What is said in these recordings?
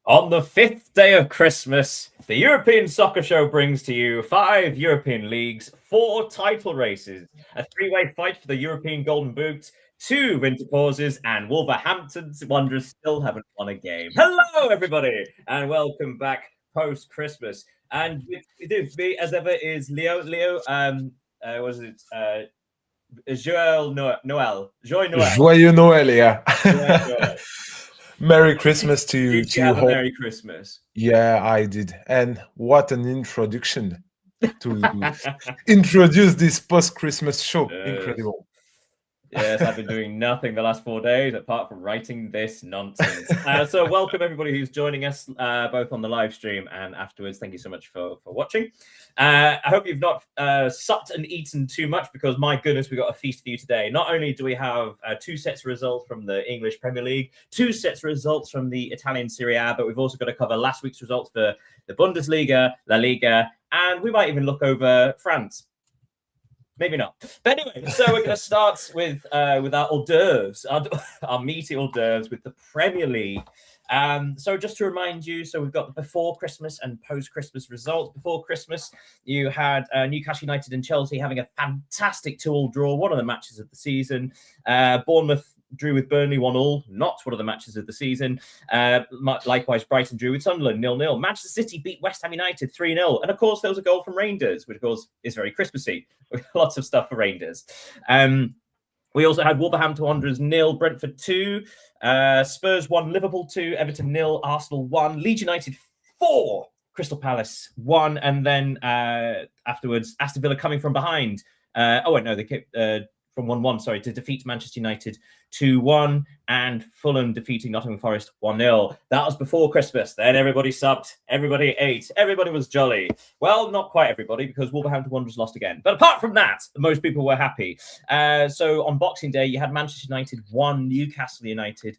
On the 5th day of Christmas, the European Soccer Show brings to you 5 European leagues, 4 title races, a 3-way fight for the European Golden Boot, 2 winter pauses, and Wolverhampton Wanderers still haven't won a game. Hello, everybody, and welcome back post-Christmas. And with me, as ever, is Leo. Leo, what is it? Joyeux Noël. Joyeux Noël, yeah. Joyeux Noël. Merry Christmas to you. Did you have a Merry Christmas? Yeah, I did. And what an introduction to introduce this post-Christmas show. Incredible. Yes, I've been doing nothing the last 4 days apart from writing this nonsense. So welcome everybody who's joining us both on the live stream and afterwards. Thank you so much for watching. I hope you've not supped and eaten too much because my goodness, we've got a feast for you today. Not only do we have 2 sets of results from the English Premier League, 2 sets of results from the Italian Serie A, but we've also got to cover last week's results for the Bundesliga, La Liga, and we might even look over France. Maybe not. But anyway, so we're going to start with our hors d'oeuvres, our meaty hors d'oeuvres with the Premier League. So just to remind you, so we've got the before Christmas and post-Christmas results. Before Christmas, you had Newcastle United and Chelsea having a fantastic 2-2 draw, one of the matches of the season. Bournemouth drew with Burnley 1-1, not one of the matches of the season. Likewise, Brighton drew with Sunderland 0-0. Manchester City beat West Ham United 3-0. And of course, there was a goal from Rangers, which of course is very Christmassy. Lots of stuff for Rangers. We also had Wolverhampton Wanderers 0, Brentford 2, Spurs 1, Liverpool 2, Everton 0, Arsenal 1, Leeds United 4, Crystal Palace 1, and then afterwards, Aston Villa coming from behind. They kept from 1-1, sorry, to defeat Manchester United 2-1, and Fulham defeating Nottingham Forest 1-0. That was before Christmas. Then everybody supped, everybody ate, everybody was jolly. Well, not quite everybody, because Wolverhampton Wanderers lost again. But apart from that, most people were happy. So on Boxing Day, you had Manchester United 1, Newcastle United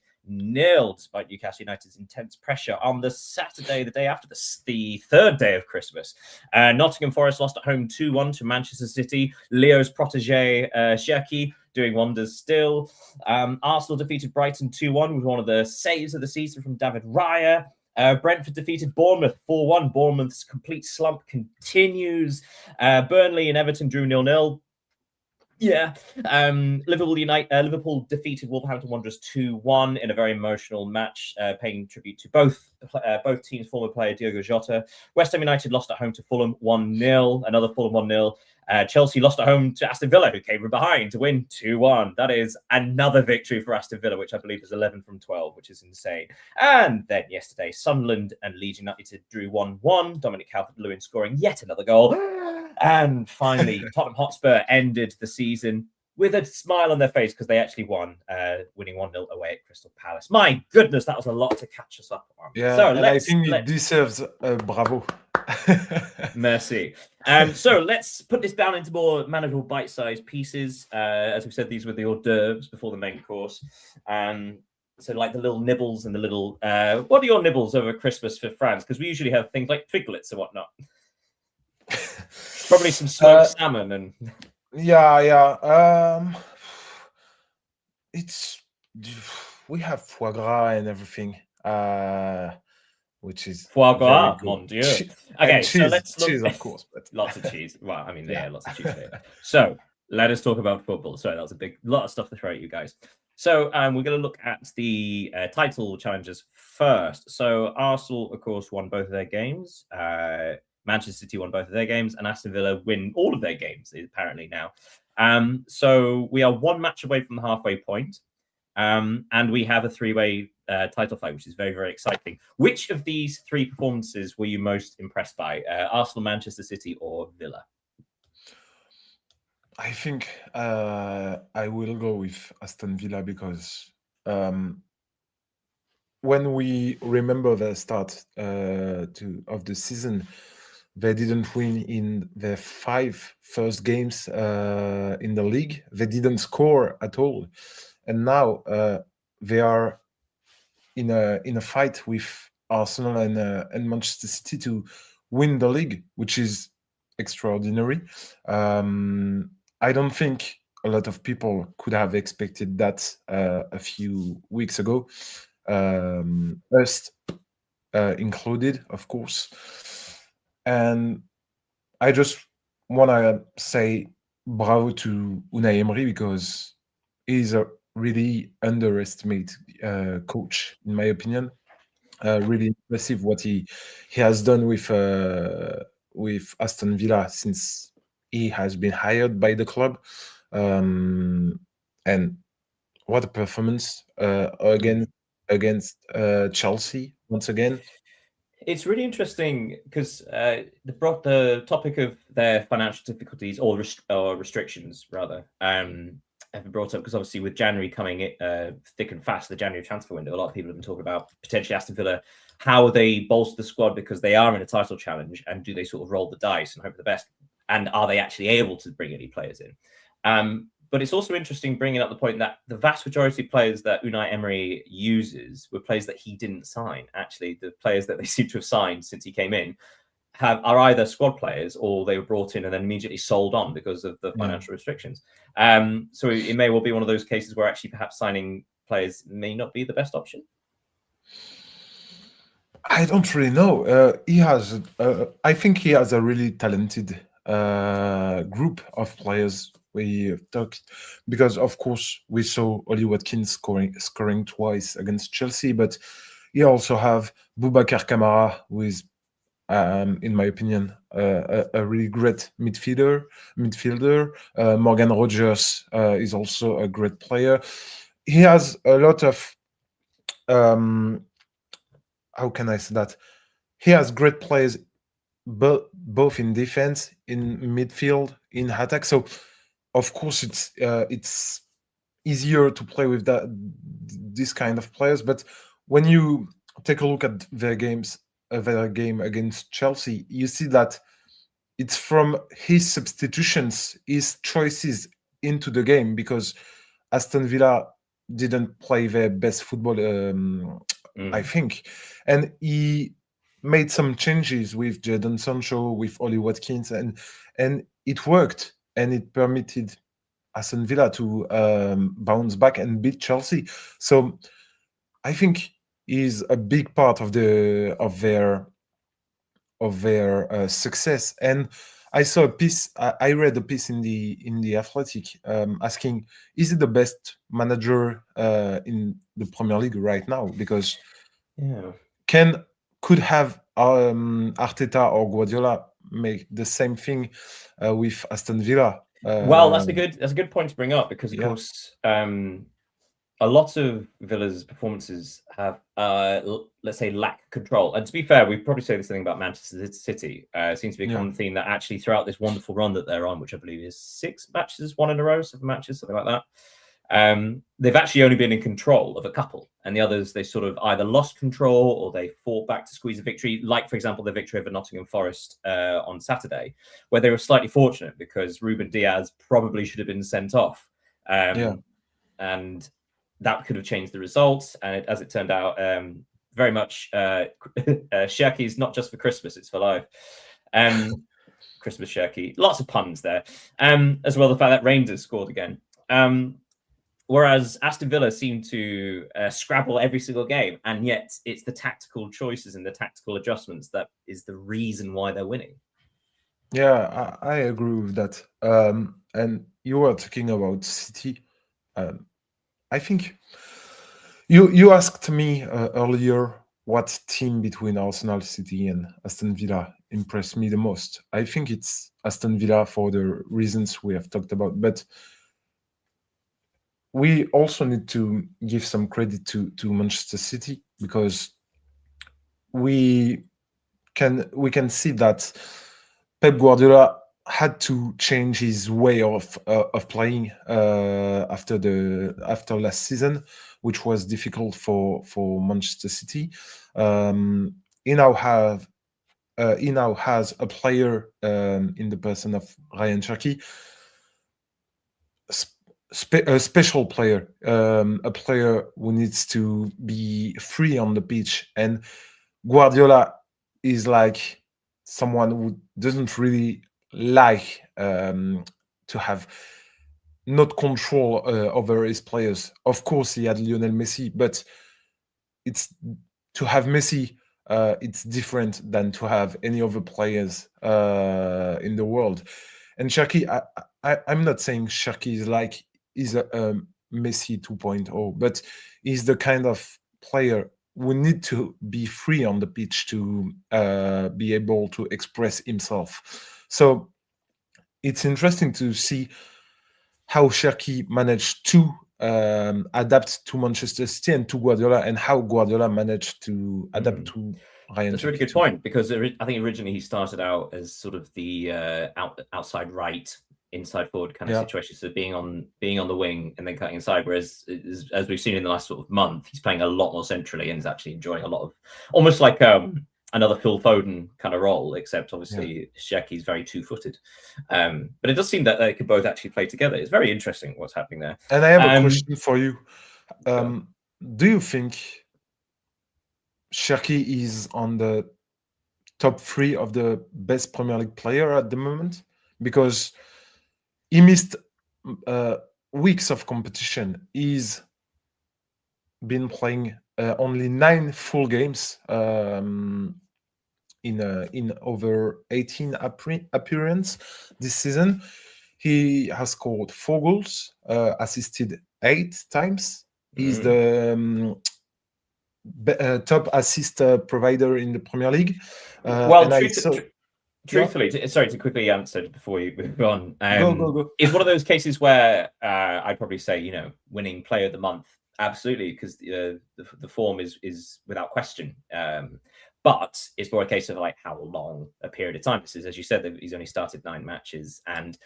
0, despite Newcastle United's intense pressure. On the Saturday, the day after the 3rd day of Christmas, Nottingham Forest lost at home 2-1 to Manchester City. Leo's protege, Shirky, doing wonders still. Arsenal defeated Brighton 2-1 with one of the saves of the season from David Raya. Brentford defeated Bournemouth 4-1. Bournemouth's complete slump continues. Burnley and Everton drew 0-0. Yeah, Liverpool defeated Wolverhampton Wanderers 2-1 in a very emotional match, paying tribute to both teams' former player Diogo Jota. West Ham United lost at home to Fulham 1-0, another Fulham 1-0. Chelsea lost at home to Aston Villa, who came from behind to win 2-1. That is another victory for Aston Villa, which I believe is 11 from 12, which is insane. And then yesterday, Sunderland and Leeds United drew 1-1. Dominic Calvert-Lewin scoring yet another goal. And finally, Tottenham Hotspur ended the season with a smile on their face because they actually won, winning 1-0 away at Crystal Palace. My goodness, that was a lot to catch us up on. Yeah, so I think it deserves a bravo. Merci. So let's put this down into more manageable bite-sized pieces. As we said, these were the hors d'oeuvres before the main course. So like the little nibbles and the little... what are your nibbles over Christmas for France? Because we usually have things like twiglets and whatnot. Probably some smoked salmon and... Yeah. We have foie gras and everything, which is foie gras, mon Dieu. Okay, cheese, so let's look. Cheese, of course, but lots of cheese. Well, I mean, yeah, lots of cheese. So let us talk about football. Sorry, that was a lot of stuff to throw at you guys. So we're going to look at the title challenges first. So Arsenal, of course, won both of their games. Manchester City won both of their games, and Aston Villa win all of their games, apparently now. So we are 1 match away from the halfway point, and we have a 3-way title fight, which is very, very exciting. Which of these 3 performances were you most impressed by? Arsenal, Manchester City, or Villa? I think I will go with Aston Villa because when we remember the start of the season, they didn't win in their 5 first games in the league. They didn't score at all, and now they are in a fight with Arsenal and Manchester City to win the league, which is extraordinary. I don't think a lot of people could have expected that a few weeks ago, us included, of course. And I just want to say bravo to Unai Emery because he's a really underestimated coach, in my opinion. Really impressive what he has done with Aston Villa since he has been hired by the club. And what a performance against Chelsea once again. It's really interesting because they brought the topic of their financial difficulties or restrictions, rather, have been brought up because obviously with January coming thick and fast, the January transfer window, a lot of people have been talking about potentially Aston Villa, how they bolster the squad because they are in a title challenge, and do they sort of roll the dice and hope for the best, and are they actually able to bring any players in? But it's also interesting bringing up the point that the vast majority of players that Unai Emery uses were players that he didn't sign. Actually, the players that they seem to have signed since he came in are either squad players or they were brought in and then immediately sold on because of the financial restrictions. So it may well be one of those cases where actually perhaps signing players may not be the best option. I don't really know. He has, I think he has a really talented group of players. We talked because, of course, we saw Oli Watkins scoring twice against Chelsea, but he also have Boubacar Kamara, who is, in my opinion, a really great midfielder. Morgan Rogers is also a great player. He has a lot of, how can I say that? He has great players, both in defense, in midfield, in attack. So, of course, it's easier to play with this kind of players. But when you take a look at their game against Chelsea, you see that it's from his substitutions, his choices into the game, because Aston Villa didn't play their best football, I think, and he made some changes with Jadon Sancho, with Oli Watkins, and it worked, and it permitted Aston Villa to bounce back and beat Chelsea. So I think he's a big part of their success. And I saw a piece. I read a piece in the Athletic asking, is it the best manager in the Premier League right now? Because could have Arteta or Guardiola make the same thing with Aston Villa? Well, that's a good point to bring up because, of course, a lot of Villa's performances have, let's say, lack control. And to be fair, we probably say the same thing about Manchester City. It seems to be a common theme that actually throughout this wonderful run that they're on, which I believe is 6 matches, 1 in a row, 7 matches, something like that. They've actually only been in control of a couple, and the others they sort of either lost control or they fought back to squeeze a victory. Like, for example, the victory over Nottingham Forest on Saturday, where they were slightly fortunate because Ruben Diaz probably should have been sent off, and that could have changed the results. And as it turned out, very much Cherki is not just for Christmas; it's for life. Christmas Cherki, lots of puns there, as well. The fact that Rangers scored again. Whereas Aston Villa seem to scrabble every single game, and yet it's the tactical choices and the tactical adjustments that is the reason why they're winning. Yeah, I agree with that. And you were talking about City. I think you asked me earlier what team between Arsenal, City, and Aston Villa impressed me the most. I think it's Aston Villa for the reasons we have talked about, but we also need to give some credit to Manchester City because we can see that Pep Guardiola had to change his way of playing after last season, which was difficult for Manchester City. He now has a player in the person of Ryan Cherki, a special player, a player who needs to be free on the pitch. And Guardiola is like someone who doesn't really like to have not control over his players. Of course, he had Lionel Messi, but it's to have Messi. It's different than to have any other players in the world. And Cherki, I'm not saying Cherki is a Messi 2.0, but he's the kind of player who need to be free on the pitch to be able to express himself. So it's interesting to see how Cherki managed to adapt to Manchester City and to Guardiola, and how Guardiola managed to adapt to Ryan That's a really Cherki good point, because I think originally he started out as sort of the outside right, inside forward kind of situation, so being on the wing and then cutting inside. Whereas, as we've seen in the last sort of month, he's playing a lot more centrally and is actually enjoying a lot of almost like another Phil Foden kind of role, except obviously Cherki's very two-footed. But it does seem that they could both actually play together. It's very interesting what's happening there. And I have a question for you. Do you think Cherki is on the top 3 of the best Premier League player at the moment? Because he missed weeks of competition. He's been playing only 9 full games in over 18 appearances this season. He has scored 4 goals, assisted 8 times. He's the top assist provider in the Premier League. Truthfully, sorry to quickly answer before you move on. Go. It's one of those cases where I'd probably say, winning player of the month, absolutely, because the form is without question. But it's more a case of like how long a period of time this is. As you said, he's only started 9 matches, and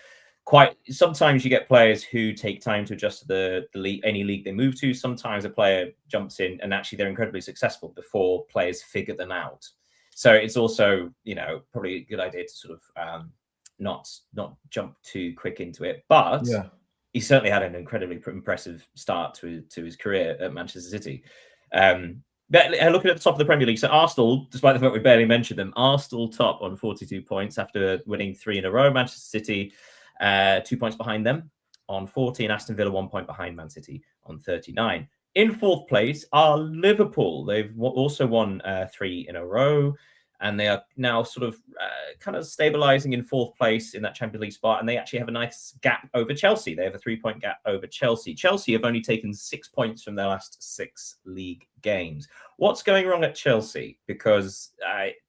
sometimes you get players who take time to adjust to the league, any league they move to. Sometimes a player jumps in and actually they're incredibly successful before players figure them out. So it's also, probably a good idea to sort of not jump too quick into it. But he certainly had an incredibly impressive start to his career at Manchester City. But looking at the top of the Premier League, so Arsenal, despite the fact we barely mentioned them, Arsenal top on 42 points after winning 3 in a row. Manchester City 2 points behind them on 40, and Aston Villa 1 point behind Man City on 39. In 4th place are Liverpool. They've also won 3 in a row, and they are now sort of kind of stabilizing in 4th place in that Champions League spot, and they actually have a nice gap over Chelsea. They have a 3-point gap over Chelsea. Chelsea have only taken 6 points from their last 6 league games. What's going wrong at Chelsea? Because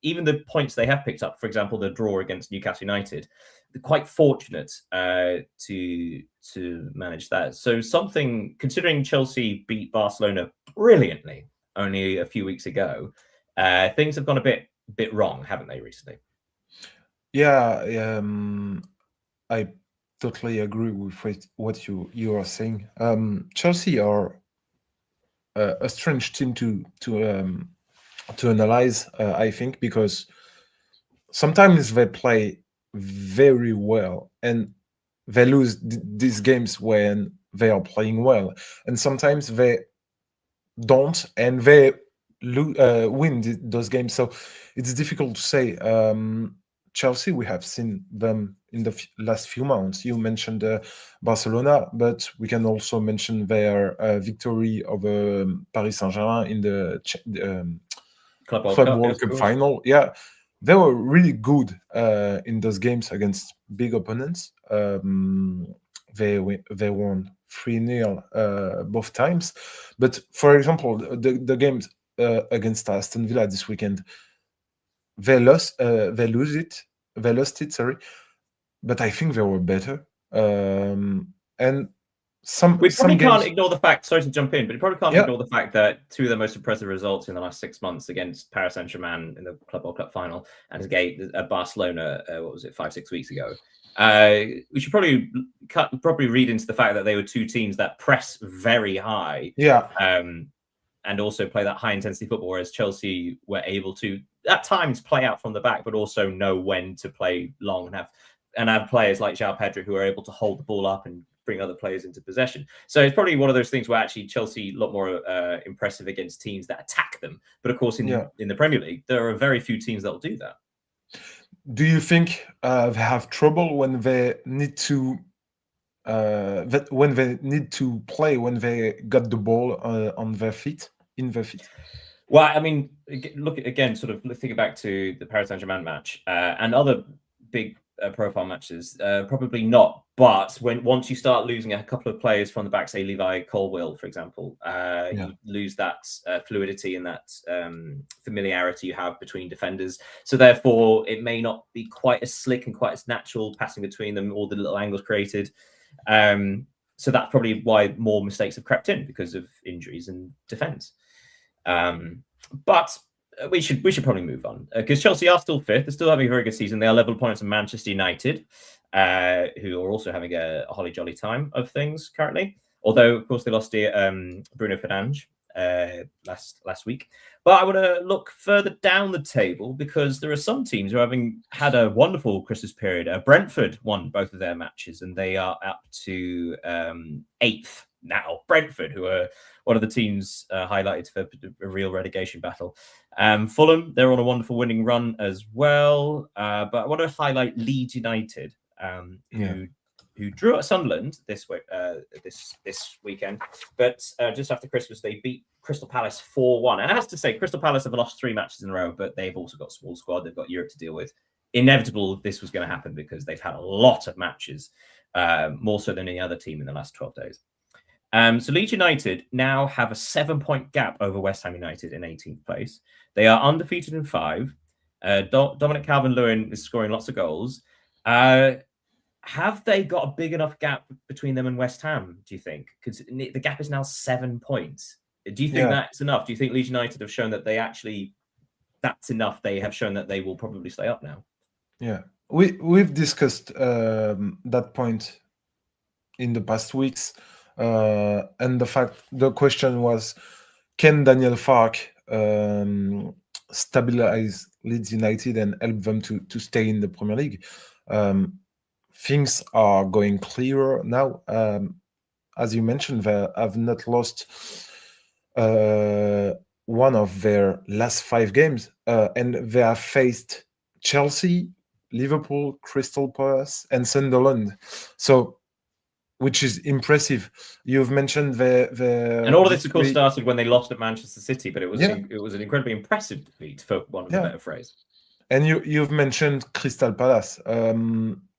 even the points they have picked up, for example, the draw against Newcastle United, they're quite fortunate to manage that. So considering Chelsea beat Barcelona brilliantly only a few weeks ago, things have gone a bit wrong, haven't they, recently? Yeah, I totally agree with what you are saying. Chelsea are a strange team to analyze, I think, because sometimes they play very well and they lose these games when they are playing well, and sometimes they don't and they win those games. So it's difficult to say. Chelsea, we have seen them in the last few months. You mentioned Barcelona, but we can also mention their victory over Paris Saint-Germain in the Club World Cup final. Yeah, they were really good in those games against big opponents. They won 3-0 both times. But for example, the games against Aston Villa this weekend, they lost it, sorry. But I think they were better. And we probably can't ignore the fact, sorry to jump in, but you probably can't ignore the fact that 2 of the most impressive results in the last 6 months against Paris Saint-Germain in the Club World Cup final and against Barcelona, 5-6 weeks ago. We should probably read into the fact that they were 2 teams that press very high. And also play that high intensity football, whereas Chelsea were able to at times play out from the back, but also know when to play long and have players like João Pedro who are able to hold the ball up and bring other players into possession. So it's probably one of those things where actually Chelsea a lot more impressive against teams that attack them. But of course, in the Premier League, there are very few teams that will do that. Do you think they have trouble when they need to when they need to play, when they got the ball in their feet? Well, I mean, look again, sort of thinking back to the Paris Saint-Germain match and other big profile matches, probably not. But once you start losing a couple of players from the back, say Levi Colwill, for example, you lose that fluidity and that familiarity you have between defenders. So therefore, it may not be quite as slick and quite as natural passing between them, all the little angles created. So that's probably why more mistakes have crept in because of injuries and defense. But we should probably move on because Chelsea are still fifth. They're still having a very good season. They are level points with Manchester United, who are also having a holly jolly time of things currently. Although, of course, they lost to Bruno Fernandes last week. But I want to look further down the table because there are some teams who are having had a wonderful Christmas period. Brentford won both of their matches, and they are up to 8th now. Brentford, who are one of the teams highlighted for a real relegation battle. Fulham, they're on a wonderful winning run as well. But I want to highlight Leeds United, who drew at Sunderland this weekend. But just after Christmas, they beat Crystal Palace 4-1. And I have to say, Crystal Palace have lost 3 matches in a row, but they've also got a small squad. They've got Europe to deal with. Inevitable this was going to happen because they've had a lot of matches, more so than any other team in the last 12 days. So Leeds United now have a 7-point gap over West Ham United in 18th place. They are undefeated in 5. Dominic Calvert-Lewin is scoring lots of goals. Have they got a big enough gap between them and West Ham, do you think? Because the gap is now 7 points. Do you think that's enough? Do you think Leeds United have shown that that's enough? They have shown that they will probably stay up now. Yeah, we've discussed that point in the past weeks. And the question was, can Daniel Farke stabilize Leeds United and help them to stay in the Premier League? Things are going clearer now. As you mentioned, they have not lost one of their last 5 games, and they have faced Chelsea, Liverpool, Crystal Palace, and Sunderland. So, which is impressive. You've mentioned and all of this, of course, started when they lost at Manchester City, but it was an incredibly impressive defeat, for one of the better phrase. And you've mentioned Crystal Palace.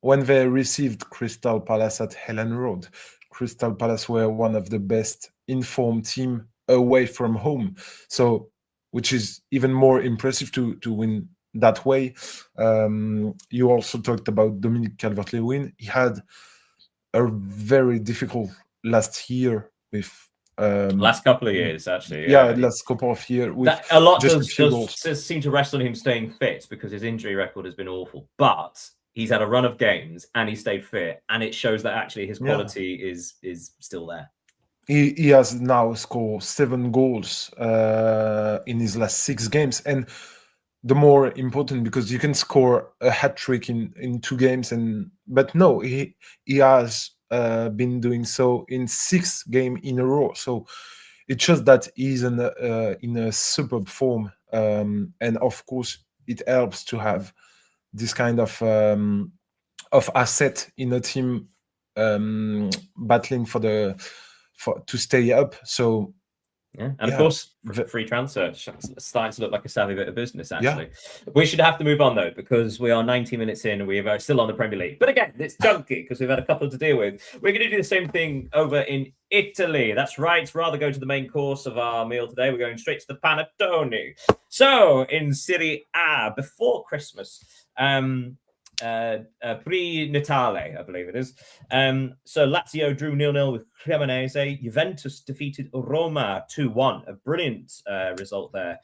When they received Crystal Palace at Helen Road, Crystal Palace were one of the best informed team away from home. So, which is even more impressive to win that way. You also talked about Dominic Calvert-Lewin. He had a very difficult last year with last couple of years, actually. Last couple of years. A lot does seem to rest on him staying fit because his injury record has been awful. But he's had a run of games and he stayed fit, and it shows that actually his quality is still there. He has now scored 7 goals in his last 6 games, and the more important, because you can score a hat trick in 2 games, but no, he has been doing so in 6 games in a row. So it shows that he's in a superb form, and of course it helps to have this kind of asset in a team battling to stay up. So of course, free transfer starting to look like a savvy bit of business, actually. We should have to move on, though, because we are 90 minutes in and we are still on the Premier League. But again, it's chunky because we've had a couple to deal with. We're going to do the same thing over in Italy. That's right. Rather go to the main course of our meal today, we're going straight to the panettone. So, in Serie A, before Christmas, pre-Natale, I believe it is. So Lazio drew 0-0 with Cremonese. Juventus defeated Roma 2-1. A brilliant result there.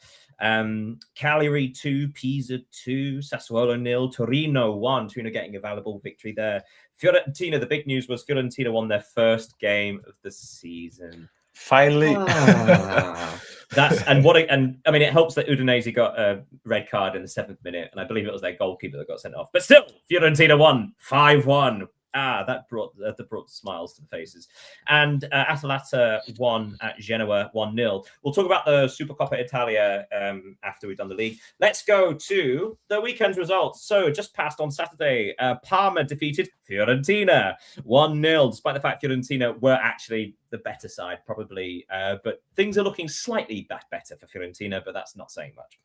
Cagliari 2, Pisa 2, Sassuolo 0, Torino 1. Torino getting a valuable victory there. Fiorentina, the big news was Fiorentina won their first game of the season. Finally. It helps that Udinese got a red card in the 7th minute, and I believe it was their goalkeeper that got sent off. But still, Fiorentina won 5-1. That brought smiles to the faces. And Atalanta won at Genoa 1-0. We'll talk about the Supercoppa Italia after we've done the league. Let's go to the weekend's results. So just passed on Saturday, Parma defeated Fiorentina 1-0, despite the fact Fiorentina were actually the better side, probably. But things are looking slightly better for Fiorentina, but that's not saying much.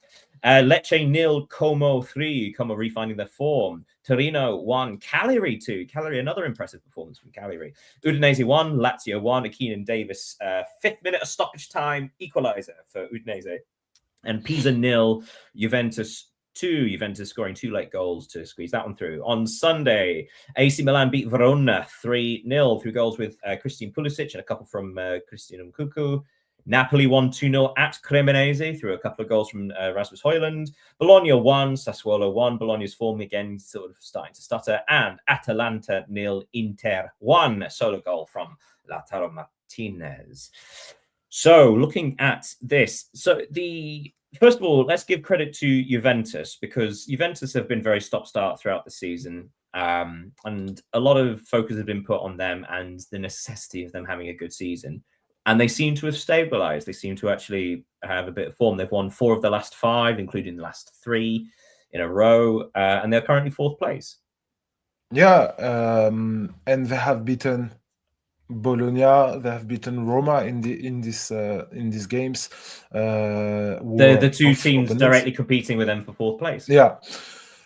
Lecce 0, Como 3, Como refinding their form. Torino 1, Cagliari 2. Cagliari, another impressive performance from Cagliari. Udinese 1, Lazio 1. Keenan Davis, 5th minute of stoppage time, equaliser for Udinese. And Pisa 0, Juventus 2. Juventus scoring 2 late goals to squeeze that one through. On Sunday, AC Milan beat Verona 3-0 through goals with Christian Pulisic and a couple from Christian Nkunku. Napoli won 2-0 at Cremonese through a couple of goals from Rasmus Højlund. Bologna 1, Sassuolo 1. Bologna's form again sort of starting to stutter. And Atalanta 0, Inter 1. A solo goal from Lautaro Martinez. So looking at this, first of all, let's give credit to Juventus, because Juventus have been very stop-start throughout the season. And a lot of focus has been put on them and the necessity of them having a good season. And they seem to have stabilized. They seem to actually have a bit of form. They've won 4 of the last 5, including the last 3 in a row. And they're currently 4th place. Yeah. And they have beaten Bologna. They have beaten Roma in these games. The 2 teams directly competing with them for 4th place. Yeah.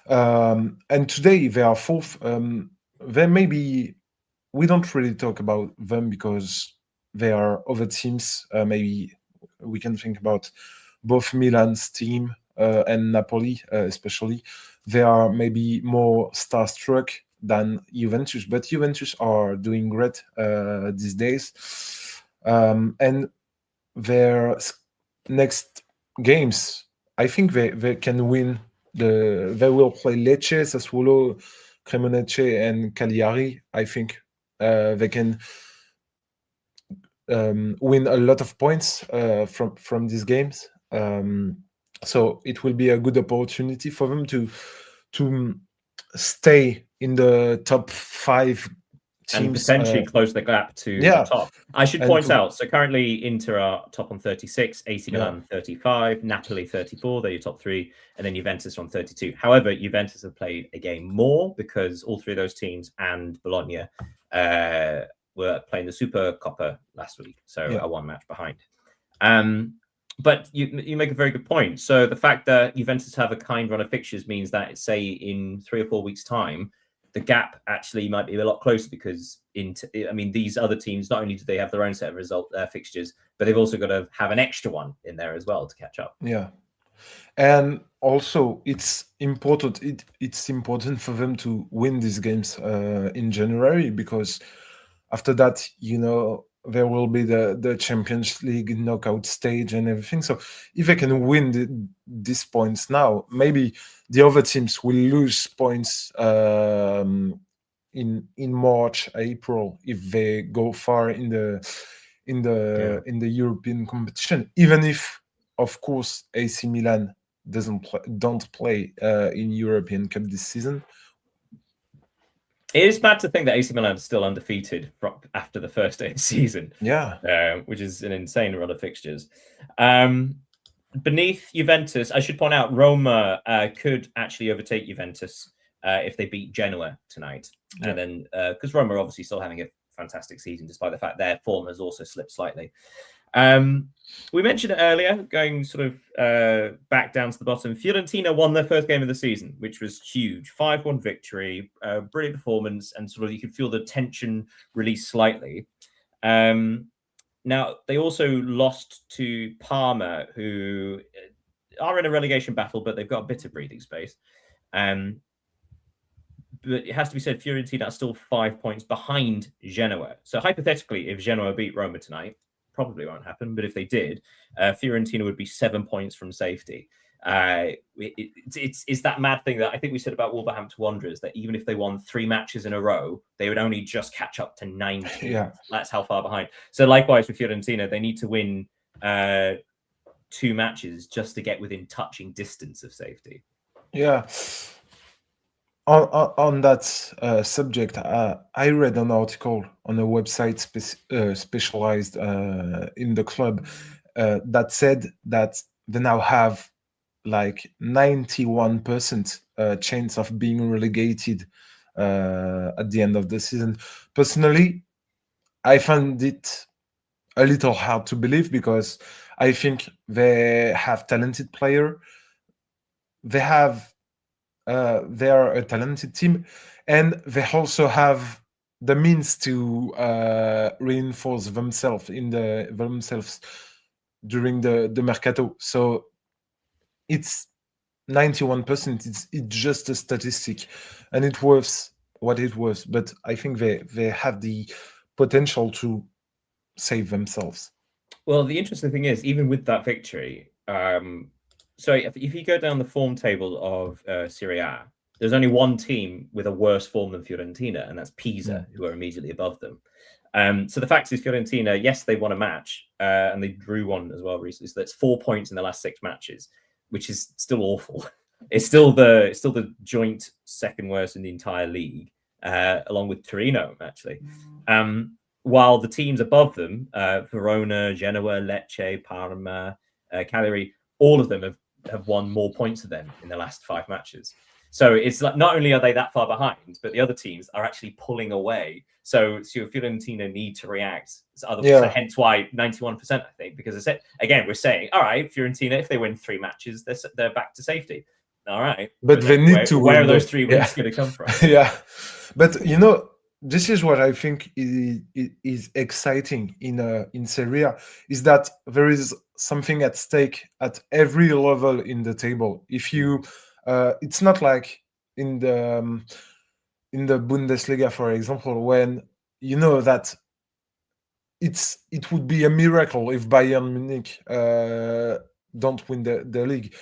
And today they are 4th. Then maybe we don't really talk about them because there are other teams. Maybe we can think about both Milan's team and Napoli, especially. They are maybe more starstruck than Juventus, but Juventus are doing great these days. And their next games, I think they can win. They will play Lecce, Sassuolo, Cremonese, and Cagliari. I think they can win a lot of points from these games. So it will be a good opportunity for them to stay in the top 5 teams. And potentially close the gap to the top. I should point out, so currently Inter are top on 36, AC Milan 35, Napoli 34, they're your top 3, and then Juventus on 32. However, Juventus have played a game more because all 3 of those teams and Bologna were playing the Supercoppa last week, so a 1 match behind. But you make a very good point. So the fact that Juventus have a kind run of fixtures means that, say, in 3 or 4 weeks' time, the gap actually might be a lot closer, because these other teams, not only do they have their own set of fixtures, but they've also got to have an extra one in there as well to catch up. Yeah. And also it's important. It's important for them to win these games in January, because after that, there will be the Champions League knockout stage and everything. So if they can win these points now, maybe the other teams will lose points in March, April, if they go far in the European competition. Even if, of course, AC Milan don't play in European Cup this season. It is bad to think that AC Milan is still undefeated after the first day of the season. Yeah. Which is an insane run of fixtures. Beneath Juventus, I should point out Roma could actually overtake Juventus if they beat Genoa tonight. Yeah. And then, because Roma are obviously still having a fantastic season, despite the fact their form has also slipped slightly. We mentioned it earlier, going sort of back down to the bottom. Fiorentina won their first game of the season, which was huge. 5-1 victory, brilliant performance, and sort of you could feel the tension release slightly. Now, they also lost to Parma, who are in a relegation battle, but they've got a bit of breathing space. But it has to be said, Fiorentina are still 5 points behind Genoa. So hypothetically, if Genoa beat Roma tonight, probably won't happen, but if they did, Fiorentina would be 7 points from safety. It's that mad thing that I think we said about Wolverhampton Wanderers, that even if they won 3 matches in a row, they would only just catch up to 19. Yeah. That's how far behind. So likewise with Fiorentina, they need to win 2 matches just to get within touching distance of safety. Yeah. On that subject, I read an article on a website specialized in the club that said that they now have like 91% chance of being relegated at the end of the season. Personally, I found it a little hard to believe because I think they have talented player. They are a talented team, and they also have the means to reinforce themselves during the mercato. So it's 91%. It's just a statistic, and it worth what it was. But I think they have the potential to save themselves. Well, the interesting thing is, even with that victory, so if you go down the form table of Serie A, there's only one team with a worse form than Fiorentina, and that's Pisa, who are immediately above them. So the fact is, Fiorentina, yes, they won a match, and they drew one as well recently. So that's 4 points in the last 6 matches, which is still awful. It's still the joint second worst in the entire league, along with Torino, actually. While the teams above them, Verona, Genoa, Lecce, Parma, Cagliari, all of them have won more points than them in the last 5 matches. So it's like not only are they that far behind, but the other teams are actually pulling away. So Fiorentina need to react. So hence why 91%, I think, because again, we're saying, all right, Fiorentina, if they win 3 matches, they're back to safety. All right, but they need to. Where are those 3 wins going to come from? Yeah, but this is what I think is exciting in Serie A, is that there is something at stake at every level in the table. If you, it's not like in the Bundesliga, for example, when you know that it would be a miracle if Bayern Munich don't win the league.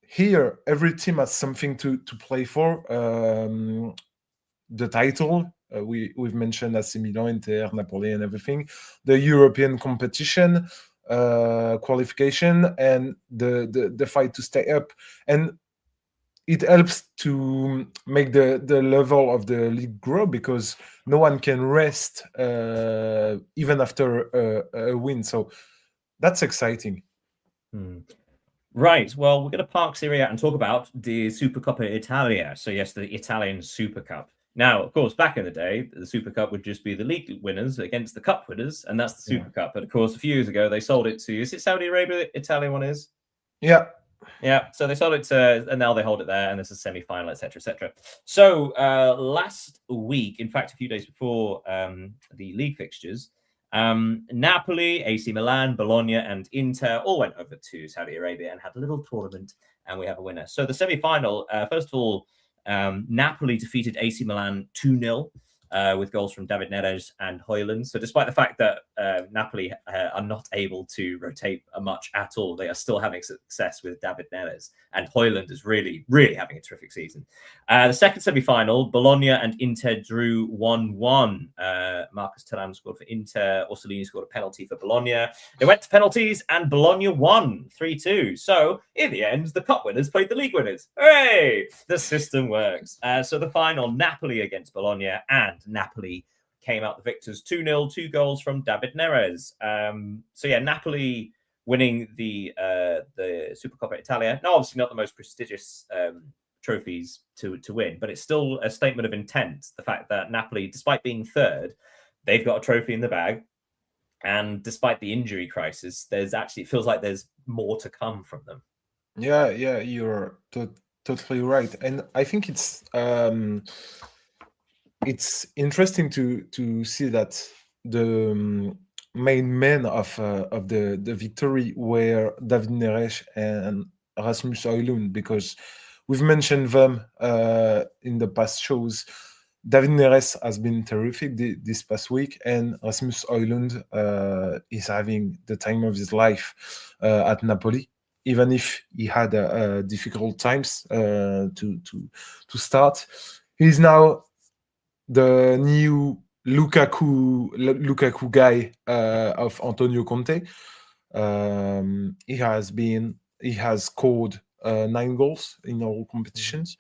Here, every team has something to play for. The title, we've mentioned AC Milan, Inter, Napoli, and everything. The European competition, qualification, and the fight to stay up. And it helps to make the level of the league grow, because no one can rest even after a win. So that's exciting. Right. Well, we're going to park Serie A and talk about the Supercoppa Italia. So yes, the Italian Super Cup. Now, of course, back in the day, the Super Cup would just be the league winners against the cup winners, and that's the Super Cup. But of course, a few years ago, they sold it to, is it Saudi Arabia, the Italian one is? Yeah. Yeah, so they sold it to, and now they hold it there, and there's a semi-final, etc., etc. So last week, in fact, a few days before the league fixtures, Napoli, AC Milan, Bologna, and Inter all went over to Saudi Arabia and had a little tournament, and we have a winner. So the semi-final, first of all, Napoli defeated AC Milan 2-0. With goals from David Neres and Højlund. So despite the fact that Napoli are not able to rotate much at all, they are still having success with David Neres. And Højlund is really, really having a terrific season. The second semi-final, Bologna and Inter drew 1-1. Marcus Thuram scored for Inter. Orsolini scored a penalty for Bologna. They went to penalties and Bologna won 3-2. So in the end, the cup winners played the league winners. Hooray! The system works. So the final, Napoli against Bologna, and Napoli came out the victors 2-0, 2 goals from David Neres. So yeah, Napoli winning the Supercoppa Italia. Now, obviously not the most prestigious trophies to win, but it's still a statement of intent. The fact that Napoli, despite being third, they've got a trophy in the bag. And despite the injury crisis, it feels like there's more to come from them. Yeah, you're totally right. And I think it's interesting to see that the main men of the victory were David Neres and Rasmus Højlund, because we've mentioned them in the past shows. David Neres has been terrific this past week, and Rasmus Højlund is having the time of his life at Napoli, even if he had difficult times to start. He's now the new Lukaku guy of Antonio Conte. He has scored 9 goals in all competitions.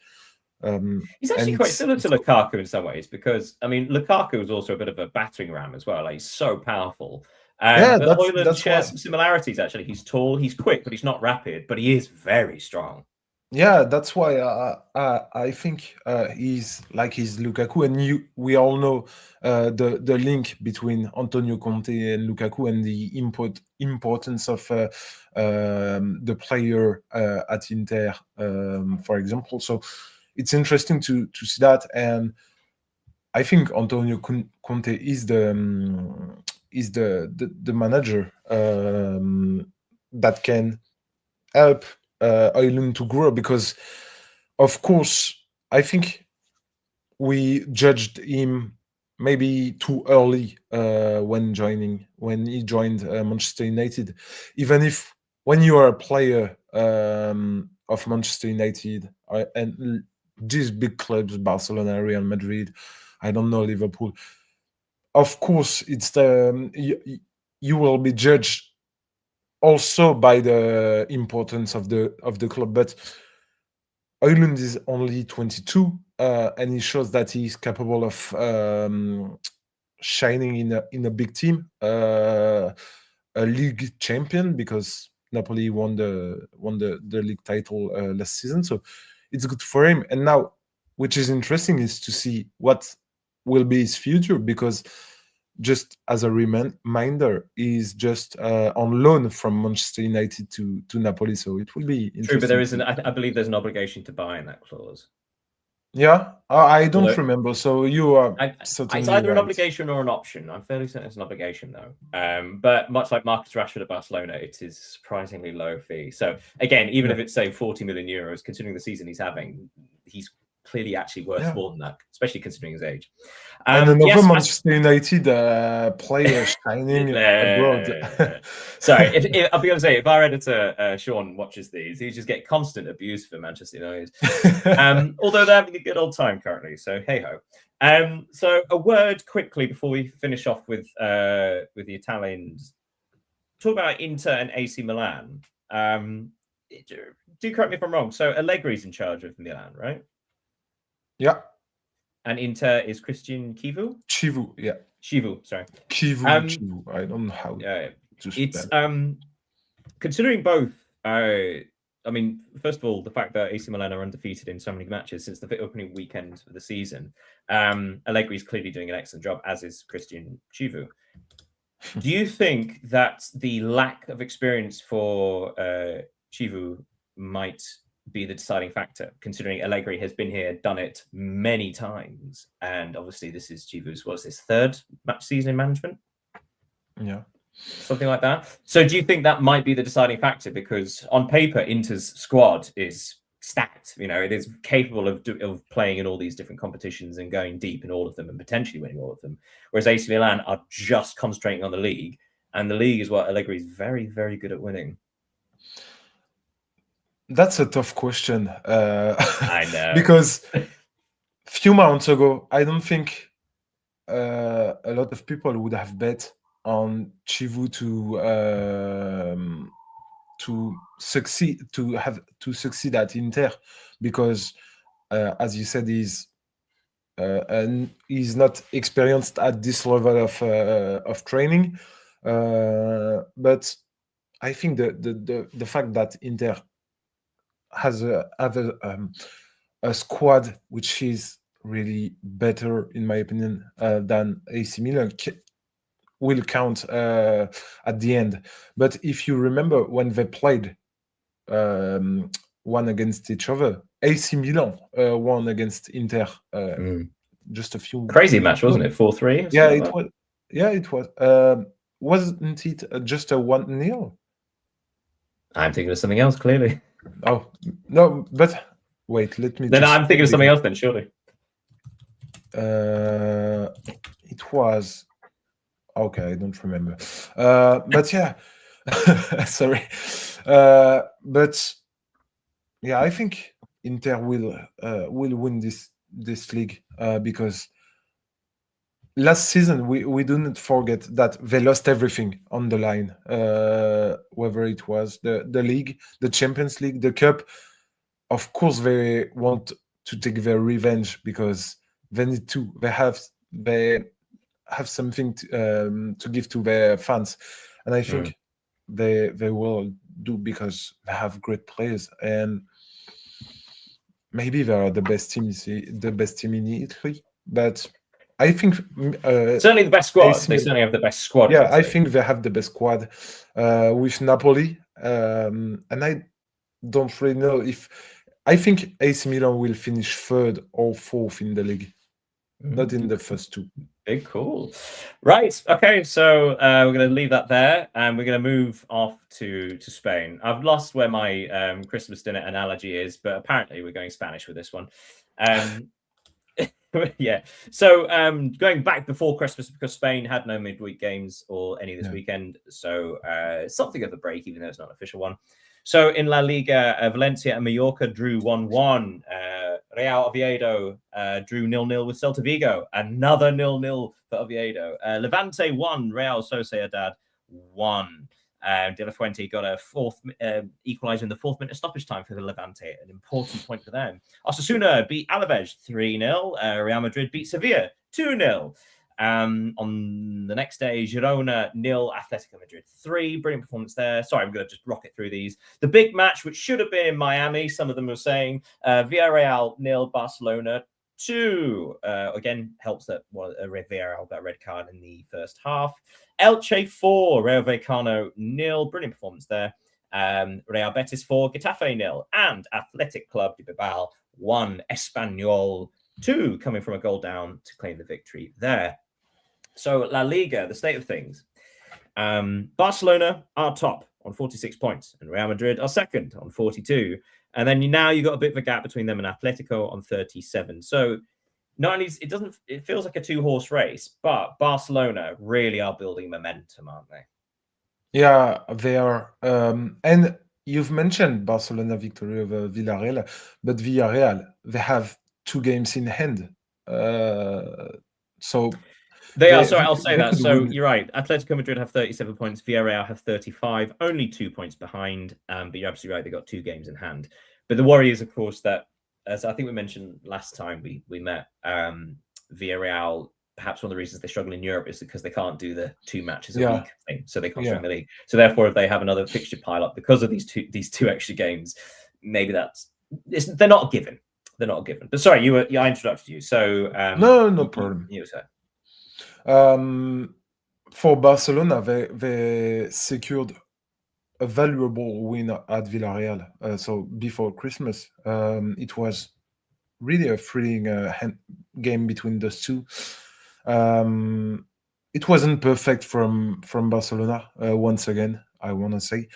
He's actually quite similar to Lukaku in some ways, because I mean Lukaku is also a bit of a battering ram as well. Like, he's so powerful. But Højlund shares some similarities. Actually, he's tall, he's quick, but he's not rapid. But he is very strong. Yeah, that's why I think he's like his Lukaku, and we all know the link between Antonio Conte and Lukaku, and the importance of the player at Inter, for example. So it's interesting to see that, and I think Antonio Conte is the manager that can help Højlund to grow, because of course I think we judged him maybe too early when he joined Manchester United. Even if when you are a player of Manchester United and these big clubs, Barcelona, Real Madrid, I don't know, Liverpool, of course it's you will be judged also by the importance of the club. But Højlund is only 22, and he shows that he's capable of shining in a big team, a league champion, because Napoli won the league title last season. So it's good for him. And now, which is interesting, is to see what will be his future, because just as a reminder, is just on loan from Manchester United to Napoli, so it will be interesting. True, but there is I believe there's an obligation to buy in that clause. Yeah, I don't remember. So you are it's either an obligation or an option. I'm fairly certain it's an obligation, though. But much like Marcus Rashford at Barcelona, it is surprisingly low fee. So again, even if it's say 40 million euros, considering the season he's having, he's clearly actually worth more than that, especially considering his age. And another Manchester United player shining abroad. Sorry, I'll be honest, if our editor Sean watches these, he just get constant abuse for Manchester United. Although they're having a good old time currently, so hey ho. So a word quickly before we finish off with the Italians. Talk about Inter and AC Milan. Do correct me if I'm wrong. So Allegri's in charge of Milan, right? Yeah. And Inter is Christian Chivu? Chivu, yeah. Chivu, sorry. Chivu. I don't know how to it's considering both, I mean, first of all, the fact that AC Milan are undefeated in so many matches since the opening weekend of the season. Allegri is clearly doing an excellent job, as is Christian Chivu. Do you think that the lack of experience for Chivu might be the deciding factor, considering Allegri has been here, done it many times, and obviously this is Chivu's third match season in management? Yeah, something like that. So do you think that might be the deciding factor? Because on paper, Inter's squad is stacked. You know, it is capable of playing in all these different competitions and going deep in all of them and potentially winning all of them. Whereas AC Milan are just concentrating on the league, and the league is what Allegri is very, very good at winning. That's a tough question. I know. Because a few months ago, I don't think a lot of people would have bet on Chivu to succeed at Inter, because as you said, he's not experienced at this level of training. But I think the fact that Inter has a squad which is really better, in my opinion, than AC Milan will count at the end. But if you remember when they played one against each other, AC Milan won against Inter just a few. Crazy match, wasn't it? 4-3. Yeah, it was. Yeah, it was. Wasn't it just a 1-0? I'm thinking of something else, clearly. Oh no, but wait, let me. Then I'm thinking of something else. Then surely. It was. Okay, I don't remember. But yeah, sorry. But yeah, I think Inter will win this league because last season we do not forget that they lost everything on the line, whether it was the league, the Champions League, the cup. Of course, they want to take their revenge because they need to. They have something to give to their fans, and I think they will do because they have great players and maybe they are the best team in Italy. But I think certainly the best squad. They certainly have the best squad. Yeah, I think they have the best squad with Napoli, and I don't really know if. I think AC Milan will finish third or fourth in the league, not in the first two. Big cool. Right. Okay. So we're going to leave that there, and we're going to move off to Spain. I've lost where my Christmas dinner analogy is, but apparently we're going Spanish with this one. Yeah. So going back before Christmas, because Spain had no midweek games or any this weekend, so something of a break, even though it's not an official one. So in La Liga, Valencia and Mallorca drew 1-1. Real Oviedo drew 0-0 with Celta Vigo. Another 0-0 for Oviedo. Levante 1, Real Sociedad 1. De La Fuente got a fourth equaliser in the 4th minute stoppage time for the Levante, an important point for them. Osasuna beat Alaves 3-0. Real Madrid beat Sevilla 2-0. On the next day, Girona 0, Atletico Madrid 3. Brilliant performance there. Sorry, I'm going to just rocket through these. The big match, which should have been in Miami, some of them were saying, Villarreal 0, Barcelona 2. Again, helps that Villarreal got a red card in the first half. Elche 4, Rayo Vallecano 0. Brilliant performance there. Real Betis 4, Getafe 0. And Athletic Club de Bilbao 1, Espanyol 2, coming from a goal down to claim the victory there. So La Liga, the state of things. Barcelona are top on 46 points, and Real Madrid are second on 42. And then now you've got a bit of a gap between them and Atletico on 37. So not only it feels like a 2-horse race, but Barcelona really are building momentum, aren't they? Yeah, they are. And you've mentioned Barcelona victory over Villarreal, but Villarreal, they have 2 games in hand. So they are. Sorry, I'll say that. So you're right. Atletico Madrid have 37 points. Villarreal have 35, only 2 points behind. But you're absolutely right. They got 2 games in hand. But the worry is, of course, that as I think we mentioned last time we met, Villarreal. Perhaps one of the reasons they struggle in Europe is because they can't do the 2 matches a week thing, so they can't in the league. So therefore, if they have another fixture pile up because of these two extra games, maybe they're not a given. They're not a given. But sorry, I interrupted you. So no problem. You said. For Barcelona, they secured a valuable win at Villarreal. So before Christmas, it was really a thrilling game between those two. It wasn't perfect from Barcelona. Once again, I want to say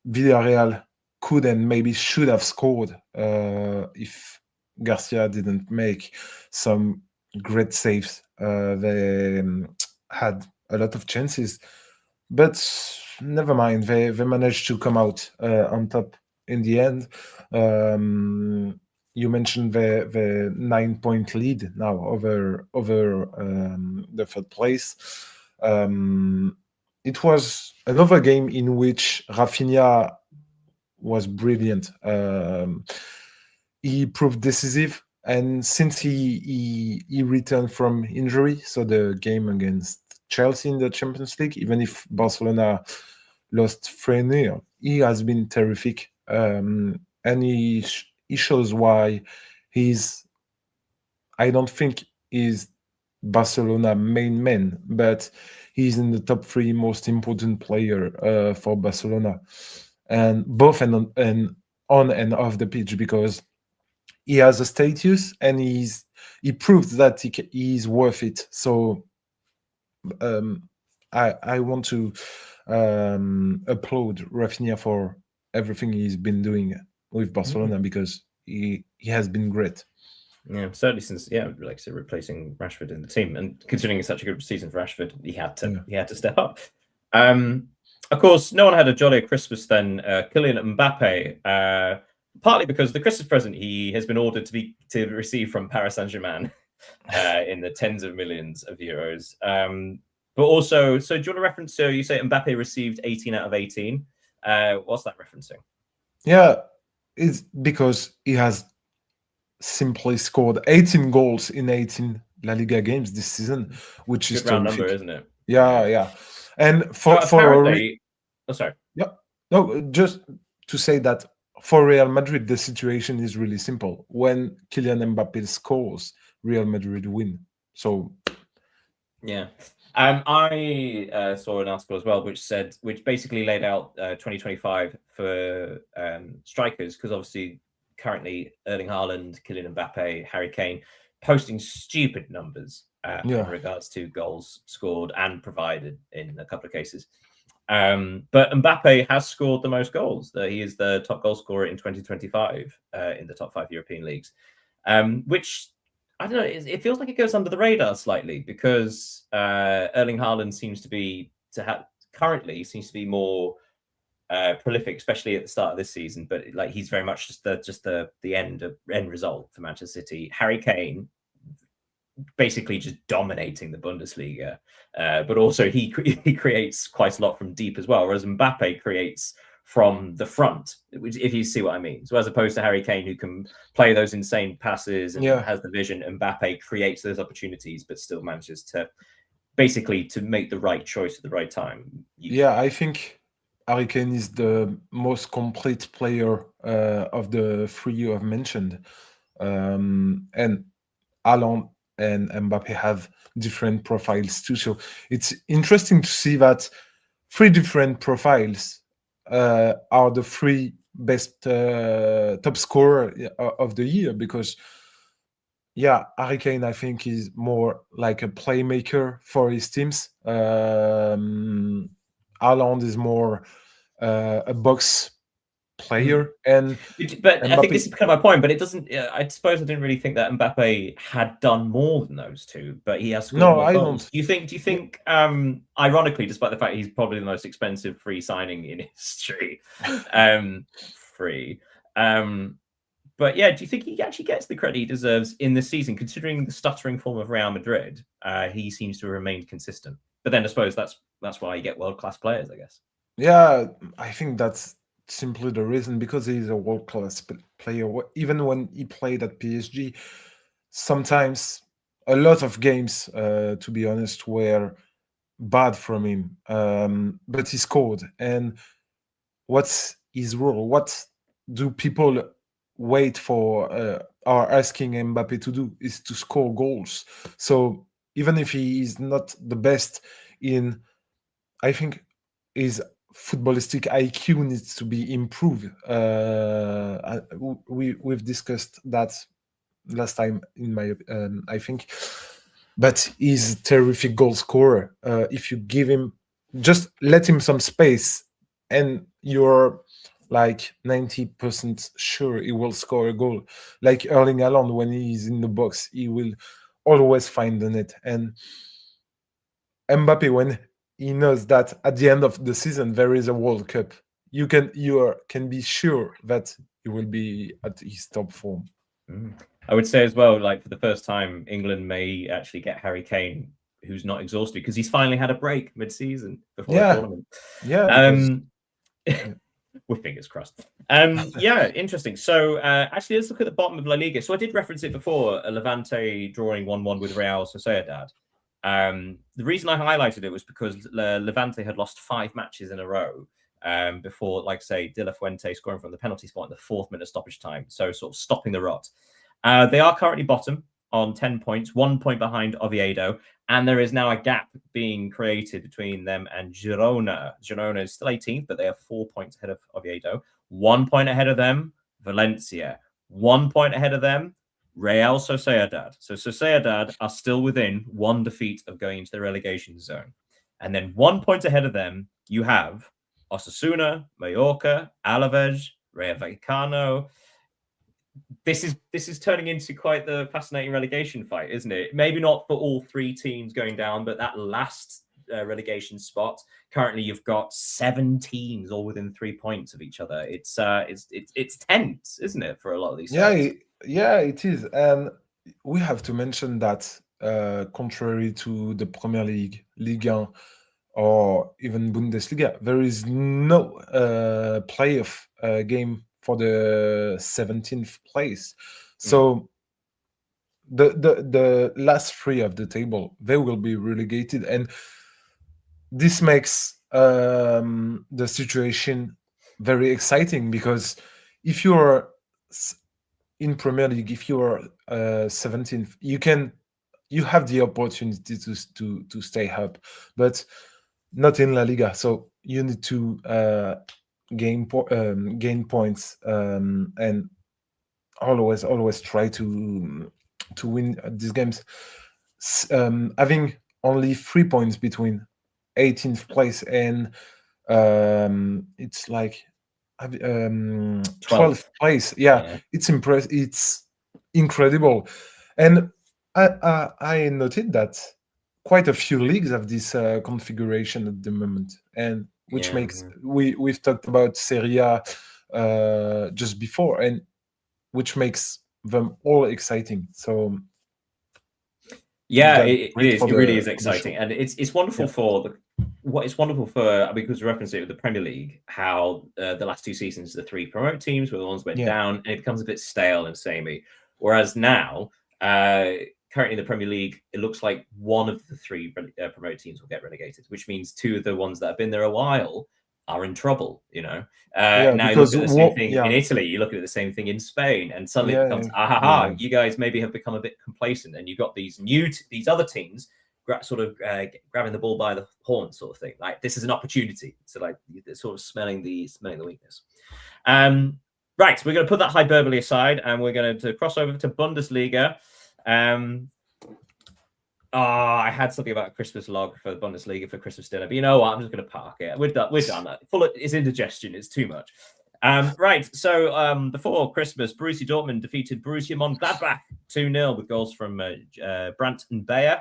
Villarreal could and maybe should have scored if Garcia didn't make some great saves. They had a lot of chances, but never mind. They managed to come out on top in the end. You mentioned the 9-point lead now over the 3rd place. It was another game in which Rafinha was brilliant. He proved decisive, and since he returned from injury, so the game against Chelsea in the Champions League, even if Barcelona lost 3-0, he has been terrific, and he shows why I don't think he's Barcelona main man, but he's in the top 3 most important player for Barcelona, and both and on and off the pitch, because he has a status and he proved that he's worth it. So I want to applaud Rafinha for everything he's been doing with Barcelona, because he has been great. Yeah, certainly since like I said, replacing Rashford in the team, and considering it's such a good season for Rashford, he had to step up. Of course, no one had a jollier Christmas than Kylian Mbappe, partly because the Christmas present he has been ordered to receive from Paris Saint-Germain in the tens of millions of euros. But also, so do you want to reference? So you say Mbappe received 18 out of 18. What's that referencing? Yeah, it's because he has simply scored 18 goals in 18 La Liga games this season, which is Good round terrific. number, isn't it? Yeah. And So for apparently, sorry. yeah, no, just to say that for Real Madrid, the situation is really simple. When Kylian Mbappe scores, Real Madrid win. So yeah. I saw an article as well, which basically laid out 2025 for strikers, because obviously currently Erling Haaland, Kylian Mbappe, Harry Kane posting stupid numbers in regards to goals scored and provided in a couple of cases. But Mbappe has scored the most goals. He is the top goal scorer in 2025 in the top 5 European leagues, which I don't know. It feels like it goes under the radar slightly, because Erling Haaland seems to be more prolific, especially at the start of this season. But like, he's very much just the end result for Manchester City. Harry Kane basically just dominating the Bundesliga, but also he creates quite a lot from deep as well, whereas Mbappe creates from the front, which, if you see what I mean. So as opposed to Harry Kane, who can play those insane passes and has the vision, Mbappe creates those opportunities, but still manages to basically to make the right choice at the right time. I think Harry Kane is the most complete player of the three you have mentioned. And Haaland and Mbappe have different profiles too. So it's interesting to see that 3 different profiles are the 3 best top scorer of the year, because Harry Kane, I think, is more like a playmaker for his teams. Haaland is more a box player, but Mbappe, I think this is kind of my point. But it doesn't. I suppose I didn't really think that Mbappe had done more than those two, but he has scored more goals. Do you think? Ironically, despite the fact he's probably the most expensive free signing in history, but do you think he actually gets the credit he deserves in this season, considering the stuttering form of Real Madrid? He seems to have remained consistent. But then I suppose that's why you get world-class players, I guess. Yeah, I think that's simply the reason, because he's a world-class player. Even when he played at PSG, sometimes a lot of games, to be honest, were bad from him. But he scored. And what's his role? What do people wait for are asking Mbappe to do is to score goals. So even if he is not the best in, I think his footballistic IQ needs to be improved. We've discussed that last time in my I think, but he's a terrific goal scorer. If you give him, just let him some space, and you're like 90% sure he will score a goal. Like Erling Haaland, when he's in the box, he will always find the net. And Mbappe, when he knows that at the end of the season there is a World Cup, you can be sure that he will be at his top form. I would say as well, like, for the first time, England may actually get Harry Kane, who's not exhausted, because he's finally had a break mid-season before the tournament. With fingers crossed. Interesting. So actually, let's look at the bottom of La Liga. So I did reference it before, Levante drawing 1-1 with Real Sociedad. The reason I highlighted it was because Levante had lost 5 matches in a row before, like, say, De La Fuente scoring from the penalty spot in the 4th minute stoppage time. So sort of stopping the rot. They are currently bottom on 10 points, 1 point behind Oviedo. And there is now a gap being created between them and Girona. Girona is still 18th, but they are 4 points ahead of Oviedo. 1 point ahead of them, Valencia. 1 point ahead of them, Real Sociedad. So Sociedad are still within 1 defeat of going into the relegation zone. And then 1 point ahead of them, you have Osasuna, Mallorca, Alaves, Rayo Vallecano. This is turning into quite the fascinating relegation fight, isn't it? Maybe not for all 3 teams going down, but that last relegation spot, currently you've got 7 teams all within 3 points of each other. It's tense, isn't it, for a lot of these sides? Yeah, it is. And we have to mention that contrary to the Premier League, Ligue 1, or even Bundesliga, there is no playoff game for the 17th place. So the last three of the table, they will be relegated, and this makes the situation very exciting, because if you're in Premier League, if you're 17th, you have the opportunity to stay up, but not in La Liga. So you need to gain points, and always try to win these games. Having only 3 points between 18th place and it's like 12th place. Yeah, it's impressive. It's incredible. And I noted that quite a few leagues have this configuration at the moment, and which makes we've talked about Serie A just before, and which makes them all exciting. So yeah, it is. It really is exciting, and it's wonderful for it's wonderful for, because we referenced it with the Premier League, how the last 2 seasons the 3 promote teams were the ones went down, and it becomes a bit stale and samey. Whereas now, currently in the Premier League, it looks like one of the 3 promote teams will get relegated, which means 2 of the ones that have been there a while are in trouble. Now you look at the same thing in Italy, you look at the same thing in Spain, and suddenly it becomes you guys maybe have become a bit complacent, and you've got these these other teams sort of grabbing the bull by the horn, sort of thing. Like, this is an opportunity. So like, sort of smelling the weakness. Right, so we're going to put that hyperbole aside, and we're going to cross over to Bundesliga. I had something about a Christmas log for the Bundesliga for Christmas dinner, but you know what? I'm just going to park it. We're done. It's indigestion. It's too much. Right. So before Christmas, Borussia Dortmund defeated Borussia Mönchengladbach 2-0 with goals from Brandt and Bayer.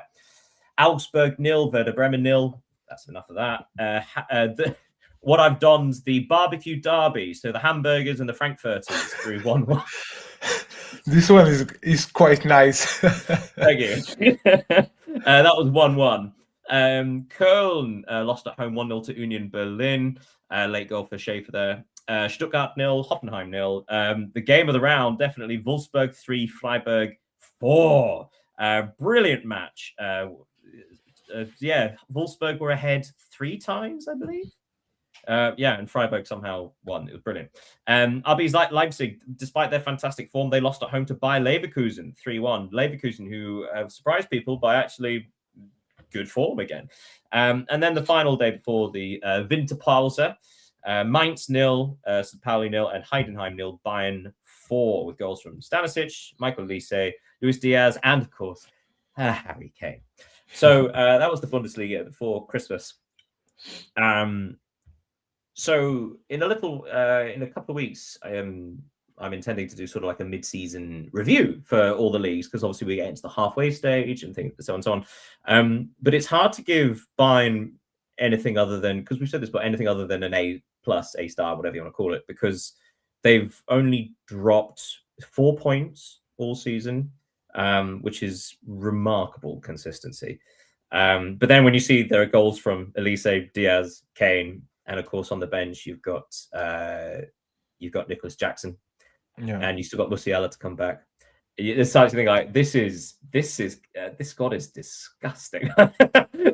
Augsburg 0, Werder Bremen 0. That's enough of that. What I've don's the barbecue derby. So the hamburgers and the Frankfurters through 1-1. This one is quite nice. Thank you. That was 1-1. Köln lost at home 1-0 to Union Berlin. Late goal for Schaefer there. Stuttgart 0, Hoffenheim 0. The game of the round, definitely Wolfsburg 3, Freiburg 4. Brilliant match. Wolfsburg were ahead 3 times, I believe. And Freiburg somehow won. It was brilliant. RB's like Leipzig, despite their fantastic form, they lost at home to Bayer Leverkusen 3-1. Leverkusen, who have surprised people by actually good form again. And then the final day before the Winterpause, Mainz 0, St. Pauli 0, and Heidenheim 0, Bayern 4, with goals from Stanisic, Michael Olise, Luis Diaz, and of course Harry Kane. So that was the Bundesliga before Christmas. So in a couple of weeks, I'm intending to do sort of like a mid-season review for all the leagues, because obviously we get into the halfway stage and things, so on and so on. But it's hard to give Bayern anything other than, because we've said this, but anything other than an A+, A star, whatever you want to call it, because they've only dropped 4 points all season, which is remarkable consistency. But then when you see there are goals from Olise, Diaz, Kane, and of course on the bench you've got Nicholas Jackson, and you still got Musiala to come back. It's something like this squad is disgusting,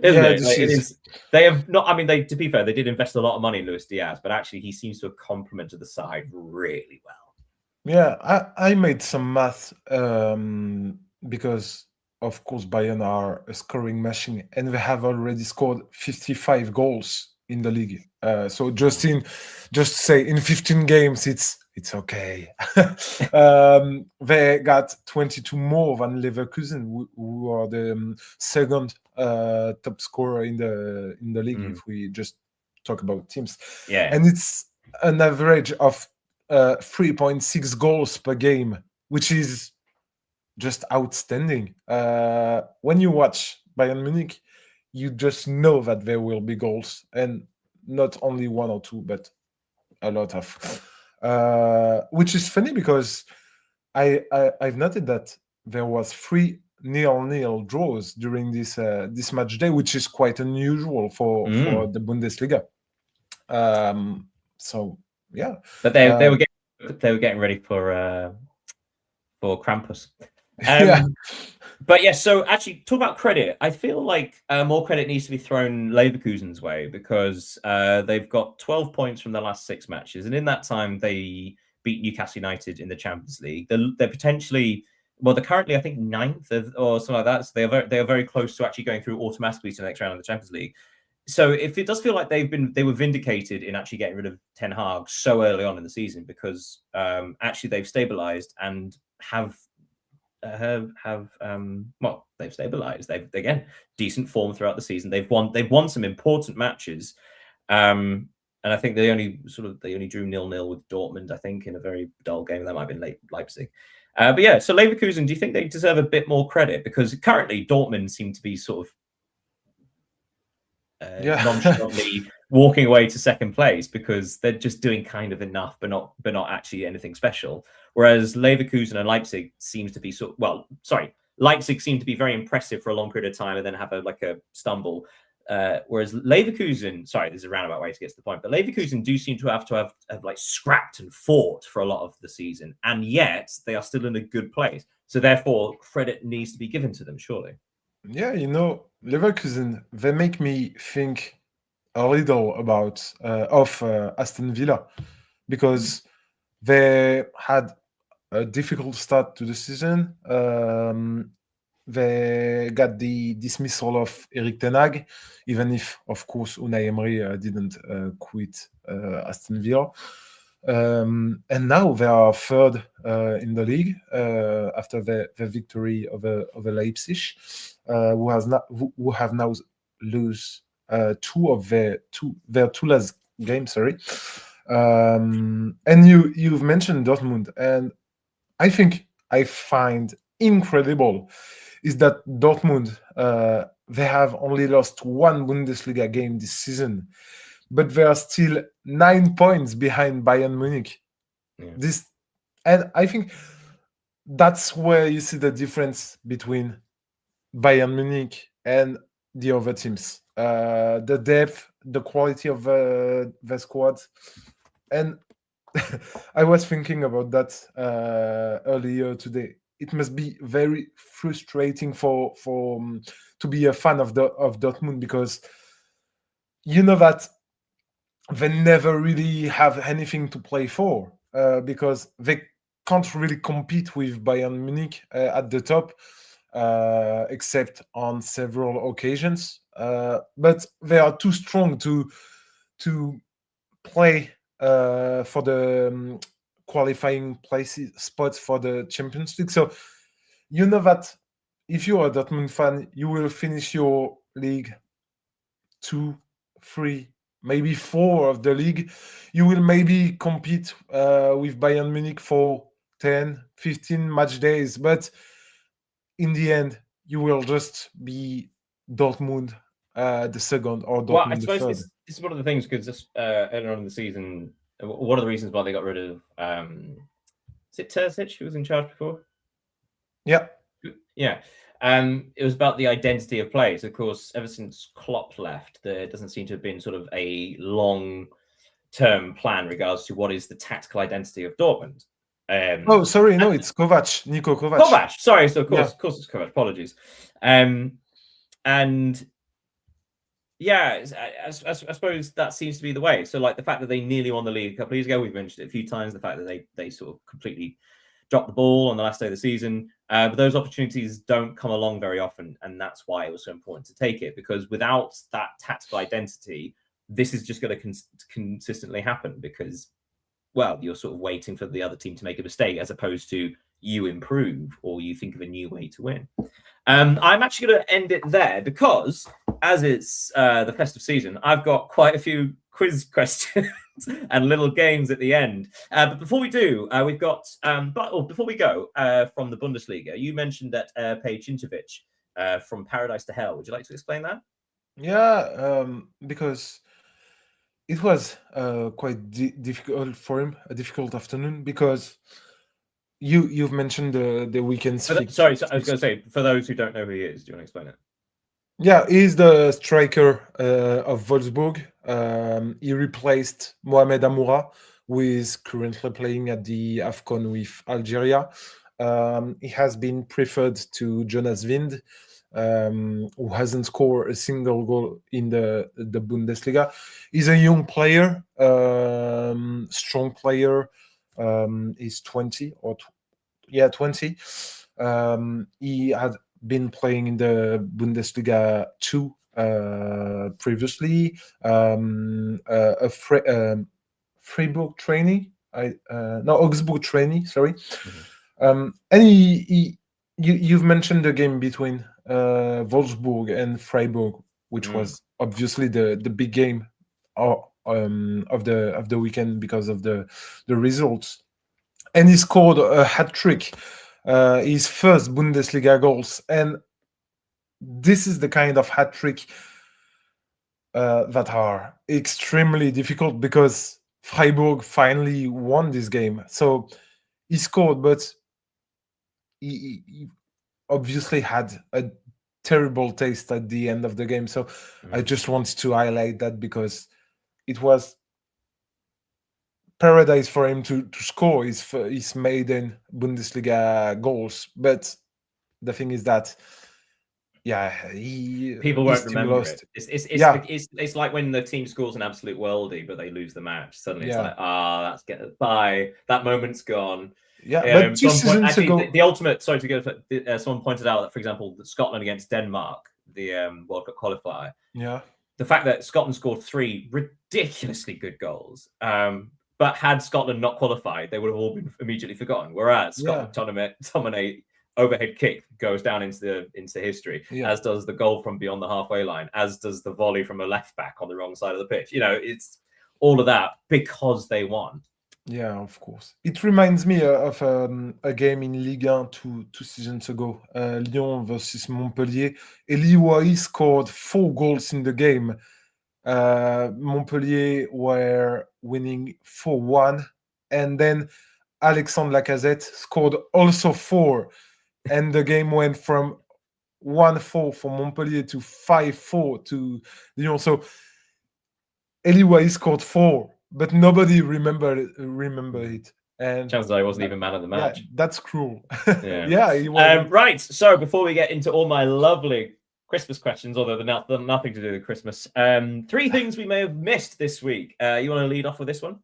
isn't it? Like, they have not. I mean, to be fair, they did invest a lot of money in Luis Diaz, but actually he seems to have complemented the side really well. Yeah, I made some math because of course Bayern are a scoring machine, and they have already scored 55 goals in the league. So just say in 15 games, it's okay. They got 22 more than Leverkusen, who are the second top scorer in the league. If we just talk about teams, and it's an average of 3.6 goals per game, which is just outstanding. When you watch Bayern Munich, you just know that there will be goals, and not only 1 or 2, but a lot of. Which is funny because I've noted that there was 3 0-0 draws during this match day, which is quite unusual for the Bundesliga. So yeah, but they were getting ready for Krampus. Yeah. But yes, so actually, talk about credit. I feel like more credit needs to be thrown Leverkusen's way because they've got 12 points from the last 6 matches, and in that time they beat Newcastle United in the Champions League. They're potentially, well, they're currently I think 9th or something like that. So they are very close to actually going through automatically to the next round of the Champions League. So if it does feel like they were vindicated in actually getting rid of Ten Hag so early on in the season because actually they've stabilized and have well, they've stabilized. They've again decent form throughout the season. They've won some important matches, and I think they only drew 0-0 with Dortmund. I think in a very dull game that might have been Leipzig. But yeah, so Leverkusen, do you think they deserve a bit more credit because currently Dortmund seem to be sort of nonchalantly walking away to second place because they're just doing kind of enough, but not actually anything special. Whereas Leverkusen and Leipzig seems to be Leipzig seemed to be very impressive for a long period of time and then have a stumble. Whereas Leverkusen, sorry, this is a roundabout way to get to the point, but Leverkusen do seem to have like scrapped and fought for a lot of the season, and yet they are still in a good place. So therefore, credit needs to be given to them, surely. Yeah, Leverkusen, they make me think a little about of Aston Villa because they had a difficult start to the season. They got the dismissal of Erik ten Hag, even if, of course, Unai Emery didn't quit Aston Villa. And now they are third in the league after the victory over Leipzig, who have now lose two of their two last games. Sorry, and you've mentioned Dortmund, and I think I find incredible is that Dortmund they have only lost one Bundesliga game this season, but they are still 9 points behind Bayern Munich. Yeah. And I think that's where you see the difference between Bayern Munich and the other teams. The depth, the quality of the squad. And I was thinking about that earlier today. It must be very frustrating for to be a fan of Dortmund because you know that they never really have anything to play for because they can't really compete with Bayern Munich at the top, except on several occasions. But they are too strong to play for the qualifying spots for the Champions League. So you know that if you are a Dortmund fan, you will finish your league 2, 3, maybe 4 of the league. You will maybe compete with Bayern Munich for 10, 15 match days, but in the end, you will just be Dortmund the second or Dortmund the third. This is one of the things because earlier on in the season, one of the reasons why they got rid of is it Terzic who was in charge before? Yeah. It was about the identity of play. So of course, ever since Klopp left, there doesn't seem to have been sort of a long-term plan regards to what is the tactical identity of Dortmund. Sorry, no, it's Kovac, Niko Kovac. Kovac, sorry, so of course it's Kovac. Apologies. And yeah, I suppose that seems to be the way. So, like the fact that they nearly won the league a couple of years ago, we've mentioned it a few times. The fact that they sort of completely dropped the ball on the last day of the season, but those opportunities don't come along very often, and that's why it was so important to take it. Because without that tactical identity, this is just going to consistently happen. Because, well, you're sort of waiting for the other team to make a mistake, as opposed to you improve or you think of a new way to win. I'm actually going to end it there because, as it's the festive season, I've got quite a few quiz questions and little games at the end. But before we do, we've got, before we go from the Bundesliga, you mentioned that Peja Cintovic from Paradise to Hell. Would you like to explain that? Yeah, because it was quite difficult for him, a difficult afternoon, because you've mentioned the weekend's. Sorry, I was going to say, for those who don't know who he is, do you want to explain it? Yeah, he's the striker of Wolfsburg. He replaced Mohamed Amoura, who is currently playing at the AFCON with Algeria. he has been preferred to Jonas Wind, who hasn't scored a single goal in the Bundesliga. He's a young player, strong player. He's 20 or 20. He had been playing in the Bundesliga 2 previously. Freiburg trainee, Augsburg trainee. Sorry. And you've mentioned the game between Wolfsburg and Freiburg, which was obviously the big game of the weekend because of the results. And he scored a hat trick, his first Bundesliga goals, and this is the kind of hat trick that are extremely difficult because Freiburg finally won this game. So he scored, but he obviously had a terrible taste at the end of the game. So I just wanted to highlight that because it was paradise for him to score his maiden Bundesliga goals. But the thing is that, people won't remember it. It's like when the team scores an absolute worldie, but they lose the match. Suddenly it's like, that's get by. That moment's gone. Yeah, but 2 seasons ago, the ultimate. Sorry to go. Someone pointed out that, for example, Scotland against Denmark, the World Cup qualifier. Yeah, the fact that Scotland scored 3 ridiculously good goals, but had Scotland not qualified, they would have all been immediately forgotten. Whereas Scotland dominate overhead kick goes down into history, as does the goal from beyond the halfway line, as does the volley from a left back on the wrong side of the pitch. It's all of that because they won. Yeah, of course. It reminds me of a game in Ligue 1 two seasons ago, Lyon versus Montpellier. Eli Wahi scored 4 goals in the game. Montpellier were winning 4-1, and then Alexandre Lacazette scored also 4, and the game went from 1-4 for Montpellier to 5-4 to Lyon. So Eli Wahi scored 4. But nobody remember it. And chances are he wasn't even man of the match. Yeah, that's cruel. Yeah, he was. Right. So before we get into all my lovely Christmas questions, although they're nothing to do with Christmas, 3 things we may have missed this week. You want to lead off with this one?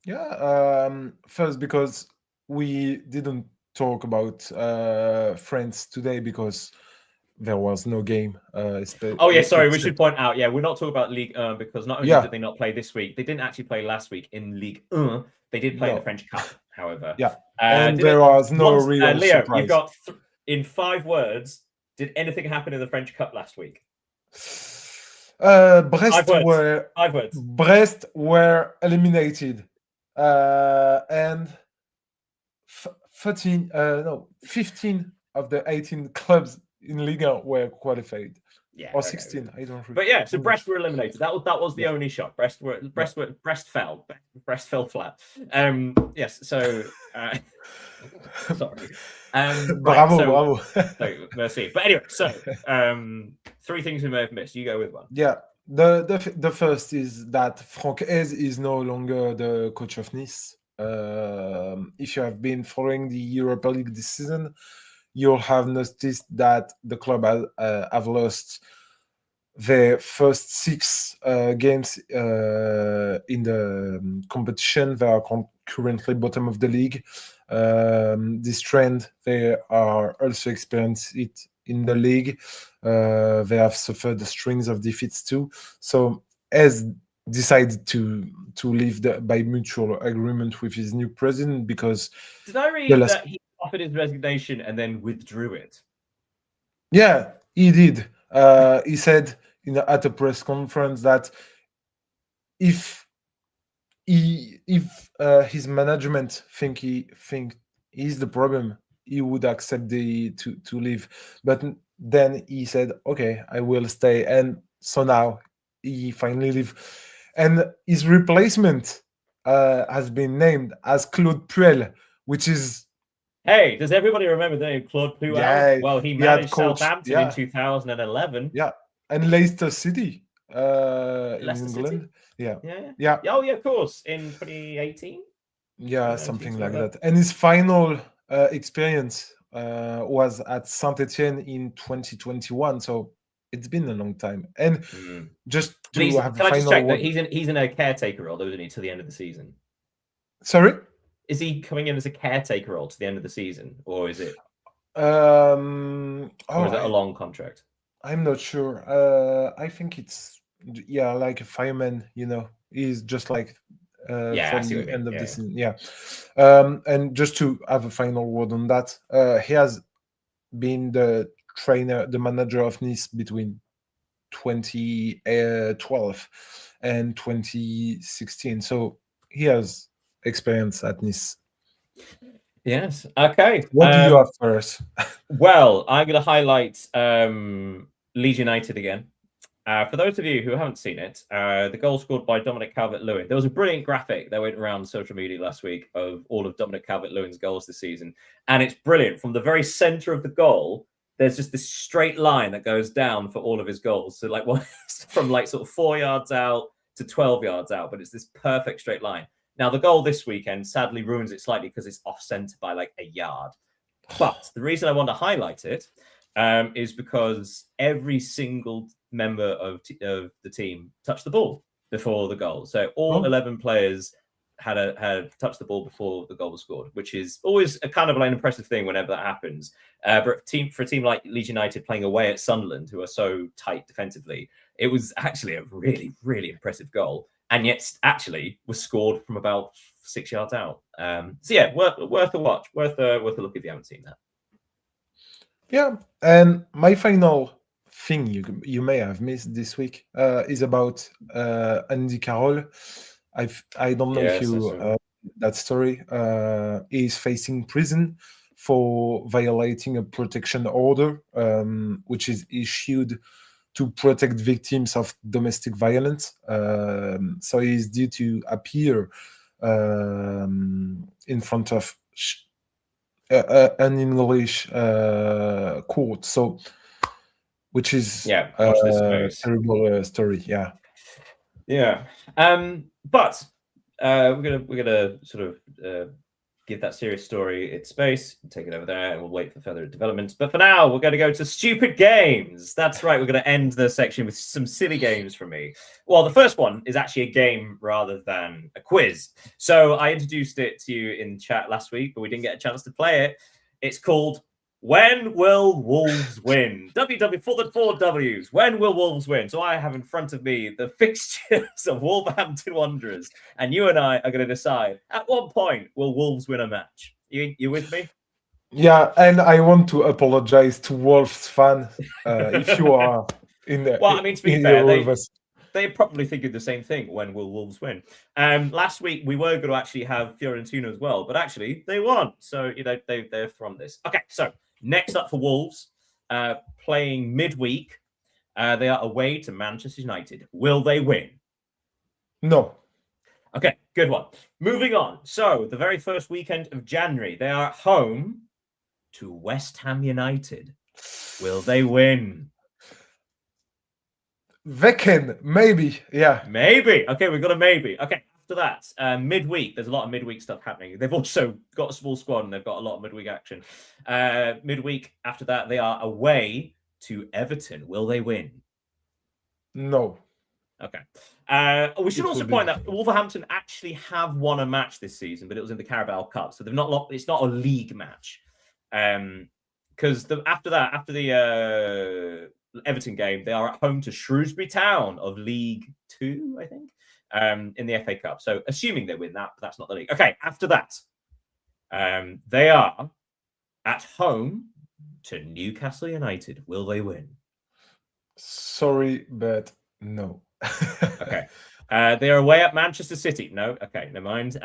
Yeah. First, because we didn't talk about France today because there was no game. Sorry. We should point out, we're not talking about Ligue 1 because not only did they not play this week, they didn't actually play last week in Ligue 1. They did play in the French Cup, however. Yeah, and there was no real Leo, surprise. You've got in 5 words. Did anything happen in the French Cup last week? Brest 5 words. Brest were eliminated, and 15 of the 18 clubs in Liga were qualified. Or 16. I don't remember. But so Brest were eliminated. That was the only shock. Brest fell. Brest fell flat. Yes. So sorry. Bravo. So, merci. But anyway, so 3 things we may have missed. You go with one. Yeah. The first is that Franck Hez is no longer the coach of Nice. If you have been following the Europa League this season, you'll have noticed that the club have lost their first 6 games in the competition. They are currently bottom of the league. This trend, they are also experiencing it in the league. They have suffered strings of defeats too. So as decided to leave by mutual agreement with his new president because... Did I read that he offered his resignation and then withdrew it? Yeah, he did. He said at a press conference that if his management think he's the problem, he would accept to leave. But then he said, "Okay, I will stay." And so now he finally leave, and his replacement has been named as Claude Puel, which is. Hey, does everybody remember the name Claude Puel? Yeah, well, he managed Southampton in 2011. Yeah, and Leicester City in Leicester England. City? Yeah. Oh, yeah, of course. In 2018? Yeah, something like that. And his final experience was at Saint-Etienne in 2021. So it's been a long time. And just to have a can I just final check that word. he's in a caretaker role, isn't he, to the end of the season? Sorry? Is he coming in as a caretaker role to the end of the season, or is it? Or is it a long contract? I'm not sure. I think it's like a fireman. He's just like for the end of the season. Yeah. And just to have a final word on that, he has been the manager of Nice between 2012 and 2016. So he has experience at Nice. Yes. Okay. What do you have for us? Well, I'm going to highlight Leeds United again. For those of you who haven't seen it, the goal scored by Dominic Calvert-Lewin. There was a brilliant graphic that went around social media last week of all of Dominic Calvert-Lewin's goals this season. And it's brilliant. From the very center of the goal, there's just this straight line that goes down for all of his goals. So from sort of 4 yards out to 12 yards out, but it's this perfect straight line. Now, the goal this weekend sadly ruins it slightly because it's off center by like a yard. But the reason I want to highlight it is because every single member of the team touched the ball before the goal. So all 11 players had touched the ball before the goal was scored, which is always a kind of like an impressive thing whenever that happens. But for a team like Leeds United playing away at Sunderland, who are so tight defensively, it was actually a really, really impressive goal. And yet actually was scored from about 6 yards out. So yeah, worth a watch, worth a look if you haven't seen that. Yeah, and my final thing you may have missed this week is about Andy Carroll. I don't know if you that story. Is facing prison for violating a protection order, which is issued to protect victims of domestic violence. So he is due to appear in front of an English court. So, which is watch this space. Terrible story. Yeah. But we're gonna sort of give that serious story its space, take it over there, and we'll wait for further developments. But for now, we're going to go to stupid games. That's right. We're going to end the section with some silly games from me. Well, the first one is actually a game rather than a quiz. So I introduced it to you in chat last week, but we didn't get a chance to play it. It's called When Will Wolves Win? WW for the 4 Ws. When will Wolves win? So I have in front of me the fixtures of Wolverhampton Wanderers, and you and I are going to decide at what point will Wolves win a match. You with me? Yeah, and I want to apologize to Wolves fans if you are in there. Well, I mean, to be fair, they probably thinking the same thing. When will Wolves win? Last week we were going to actually have Fiorentina as well, but actually they won. So they're from this. Okay, so next up for Wolves, playing midweek, they are away to Manchester United. Will they win? No. Okay, good one. Moving on. So the very first weekend of January, they are at home to West Ham United. Will they win? They can, maybe, yeah. Maybe. Okay, we've got a maybe. Okay, after that, midweek, there's a lot of midweek stuff happening. They've also got a small squad and they've got a lot of midweek action. Midweek, after that, they are away to Everton. Will they win? No. Okay. We should also point out Wolverhampton actually have won a match this season, but it was in the Carabao Cup, so they've not. It's not a league match. Because after the Everton game, they are at home to Shrewsbury Town of League 2, I think, in the FA Cup. So assuming they win that, but that's not the league. Okay. After that, they are at home to Newcastle United. Will they win? Sorry, but no. Okay. They are away at Manchester City. No. Okay, never mind.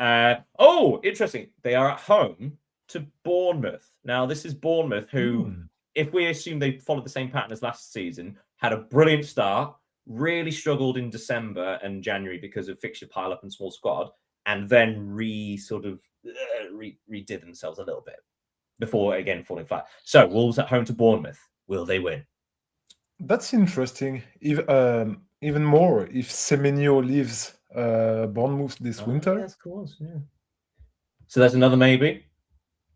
Interesting. They are at home to Bournemouth. Now, this is Bournemouth who, if we assume they followed the same pattern as last season, had a brilliant start, really struggled in December and January because of fixture pile-up and small squad, and then redid themselves a little bit before, again, falling flat. So, Wolves at home to Bournemouth. Will they win? That's interesting. Even more if Semenyo leaves Bournemouth this winter. Yes, of course. Yeah. So that's another maybe.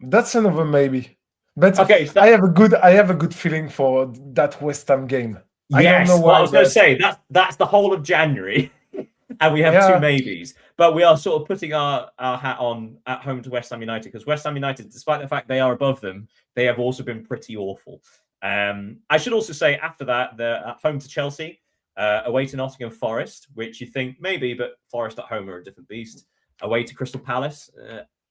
That's another maybe. But Okay, so I have a good feeling for that West Ham game. I don't yes, know well, I why. was going to But say that's the whole of January, and we have Yeah. two maybes. But we are sort of putting our hat on at home to West Ham United, because West Ham United, despite the fact they are above them, they have also been pretty awful. I should also say after that, they're at home to Chelsea, away to Nottingham Forest, which you think maybe, but Forest at home are a different beast. Away to Crystal Palace,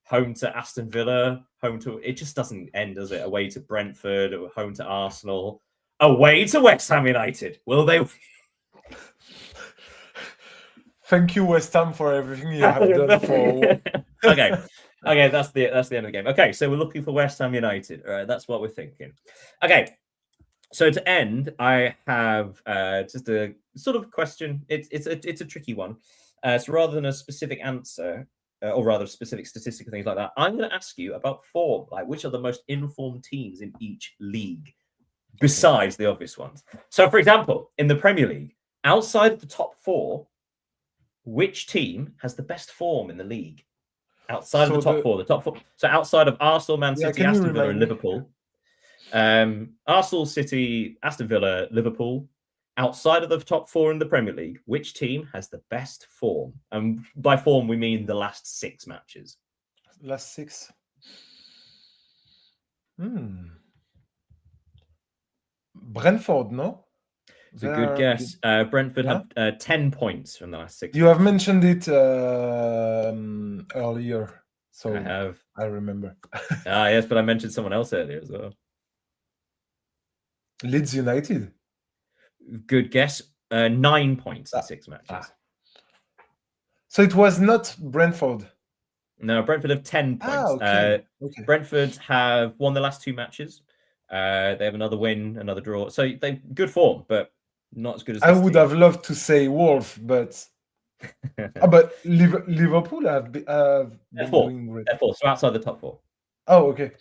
home to Aston Villa, home to, it just doesn't end, does it? Away to Brentford, home to Arsenal, away to West Ham United. Will they? Thank you, West Ham, for everything you have done for. Okay, that's the end of the game. Okay, so we're looking for West Ham United. All right, that's what we're thinking. Okay, so to end, I have just a sort of question. It's a tricky one. So rather than a specific answer, or rather specific statistical things like that, I'm going to ask you about form. Like, which are the most informed teams in each league, besides the obvious ones? So, for example, in the Premier League, outside of the top four, which team has the best form in the league? Outside of the top four, So outside of Arsenal, Man City, Aston Villa, and Liverpool. Arsenal, City, Aston Villa, Liverpool. Outside of the top four in the Premier League, which team has the best form? And by form, we mean the last 6 matches. Last 6. Brentford, no? It's a good guess. Brentford have 10 points from the last 6 You have mentioned it earlier, so I have. I remember. Yes, but I mentioned someone else earlier as well. Leeds United. Good guess. 9 points in 6 matches. So it was not Brentford. No, Brentford have 10 points. Okay. Brentford have won the last 2 matches. They have another win, another draw. So they good form, but not as good as I would have loved to say Wolves, but but Liverpool have been doing great. They're 4, so outside the top 4. Oh, okay.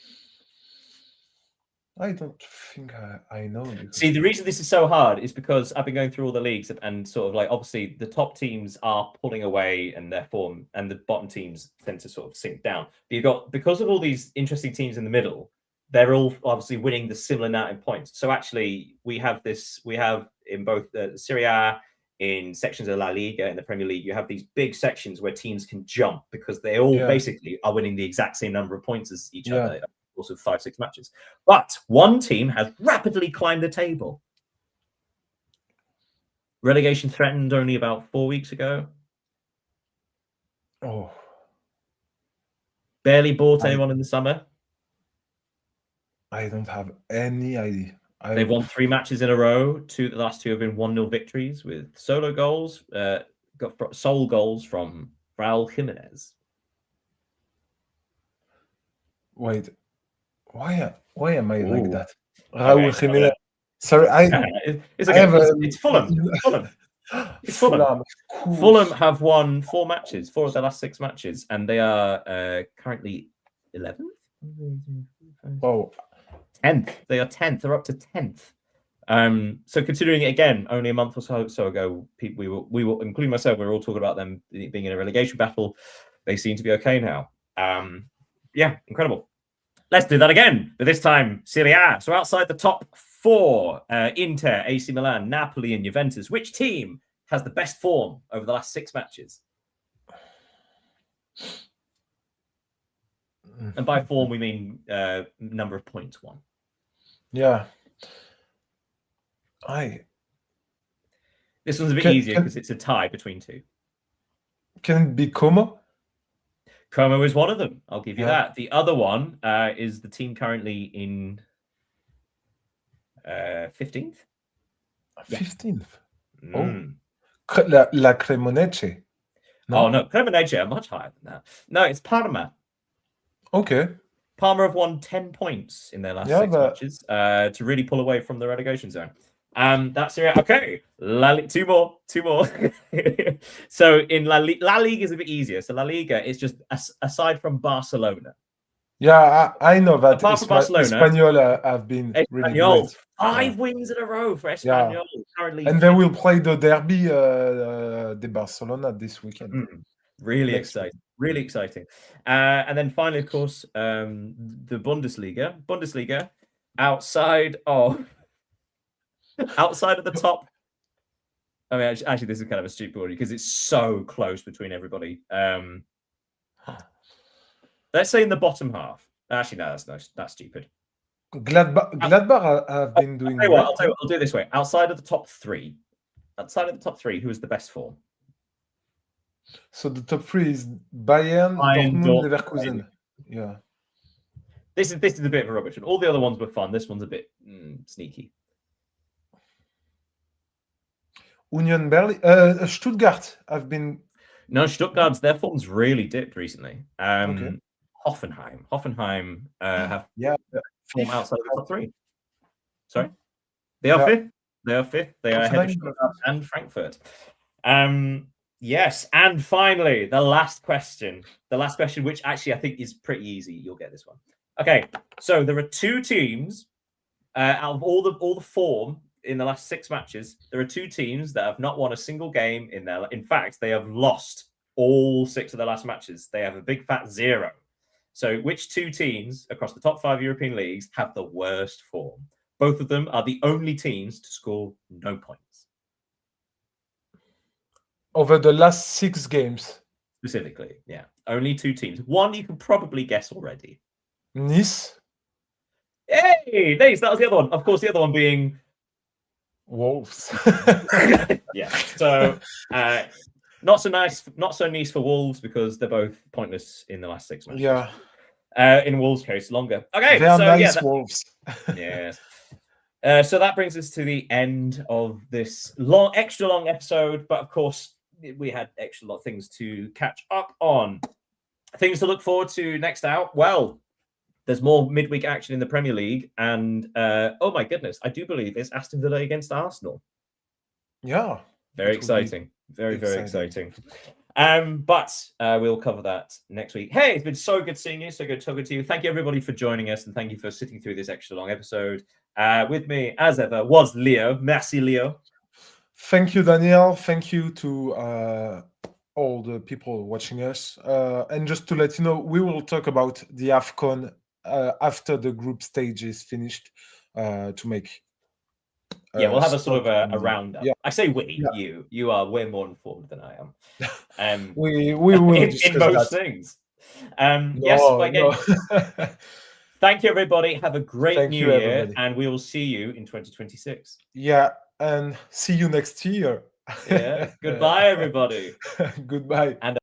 I don't think I know. See, the reason this is so hard is because I've been going through all the leagues and sort of like, obviously the top teams are pulling away and their form, and the bottom teams tend to sort of sink down. But you've got, because of all these interesting teams in the middle, they're all obviously winning the similar amount in points. So actually, we have in both the Serie A, in sections of La Liga, in the Premier League, you have these big sections where teams can jump because they all basically are winning the exact same number of points as each other. Also 5-6 matches, but one team has rapidly climbed the table. Relegation threatened only about 4 weeks ago. Oh, barely bought anyone in the summer. I don't have any idea. They've won 3 matches in a row. The last 2 have been 1-0 victories with solo goals. Got sole goals from Raul Jimenez. Wait. Why am I like that? Raul Jimenez. Sorry, it's okay. It's Fulham. It's Fulham. Fulham have won 4 matches, 4 of their last 6 matches, and they are currently 11th. Oh, 10th. They are 10th. They're up to 10th. So considering it again, only a month or so ago, we will, including myself, we were all talking about them being in a relegation battle. They seem to be okay now. Yeah, incredible. Let's do that again, but this time Serie A. So outside the top 4, Inter, AC Milan, Napoli, and Juventus, which team has the best form over the last 6 matches? And by form, we mean number of points won. Yeah. This one's a bit easier because it's a tie between 2. Can it be Como? Como is one of them. I'll give you that. The other one is the team currently in 15th. 15th? Mm. Oh. La Cremonese. No? Oh, no. Cremonese are much higher than that. No, it's Parma. Okay. Parma have won 10 points in their last 6 matches to really pull away from the relegation zone. That's it. Okay, 2 more. So in La Liga is a bit easier. So La Liga is just aside from Barcelona. Yeah, I know that. Apart from Barcelona, Espanyol have been really great. 5 wins in a row for Espanyol. Currently, and they will play the Derby de Barcelona this weekend. Really exciting. Really exciting. And then finally, of course, the Bundesliga, outside of the top. I mean, actually, this is kind of a stupid order because it's so close between everybody. Let's say in the bottom half. Actually, no, that's stupid. Gladbach have been doing I'll great. I'll do it this way. Outside of the top three, who is the best form? So the top three is Bayern, Dortmund, Leverkusen. Yeah. This is a bit of a rubbish one. All the other ones were fun. This one's a bit sneaky. Union Berlin, Stuttgart have been. No, Stuttgart's their form's really dipped recently. Okay. Hoffenheim have form outside of the top three. Sorry, they are fifth. They are fifth. They are ahead of Stuttgart and Frankfurt. Yes, and finally, the last question, which actually I think is pretty easy. You'll get this one. Okay, so there are two teams out of all the form in the last 6 matches. There are 2 teams that have not won a single game in there. In fact, they have lost all 6 of their last matches. They have a big fat 0. So, which 2 teams across the top 5 European leagues have the worst form? Both of them are the only teams to score no points. Over the last 6 games. Specifically, yeah. Only 2 teams. One you can probably guess already. Nice. Hey, Nice. That was the other one. Of course, the other one being Wolves. Yeah. So not so nice for Wolves because they're both pointless in the last 6 matches. Yeah. In Wolves' case, longer. Okay. They are nice Wolves. Yes. So that brings us to the end of this extra long episode. But of course, we had extra lot of things to catch up on. Things to look forward to next out. Well, there's more midweek action in the Premier League. And oh my goodness, I do believe it's Aston Villa against Arsenal. Yeah. Very exciting. Very exciting. But we'll cover that next week. Hey, it's been so good seeing you. So good talking to you. Thank you, everybody, for joining us. And thank you for sitting through this extra long episode. With me, as ever, was Leo. Merci, Leo. Thank you, Daniel. Thank you to all the people watching us. And just to let you know, we will talk about the AFCON after the group stage is finished to make. We'll have a sort of a roundup. Yeah. I say we, you are way more informed than I am. We will in most things. Thank you, everybody. Have a great new year, and we will see you in 2026. Yeah, and see you next year. Yeah. Goodbye, everybody. Goodbye. And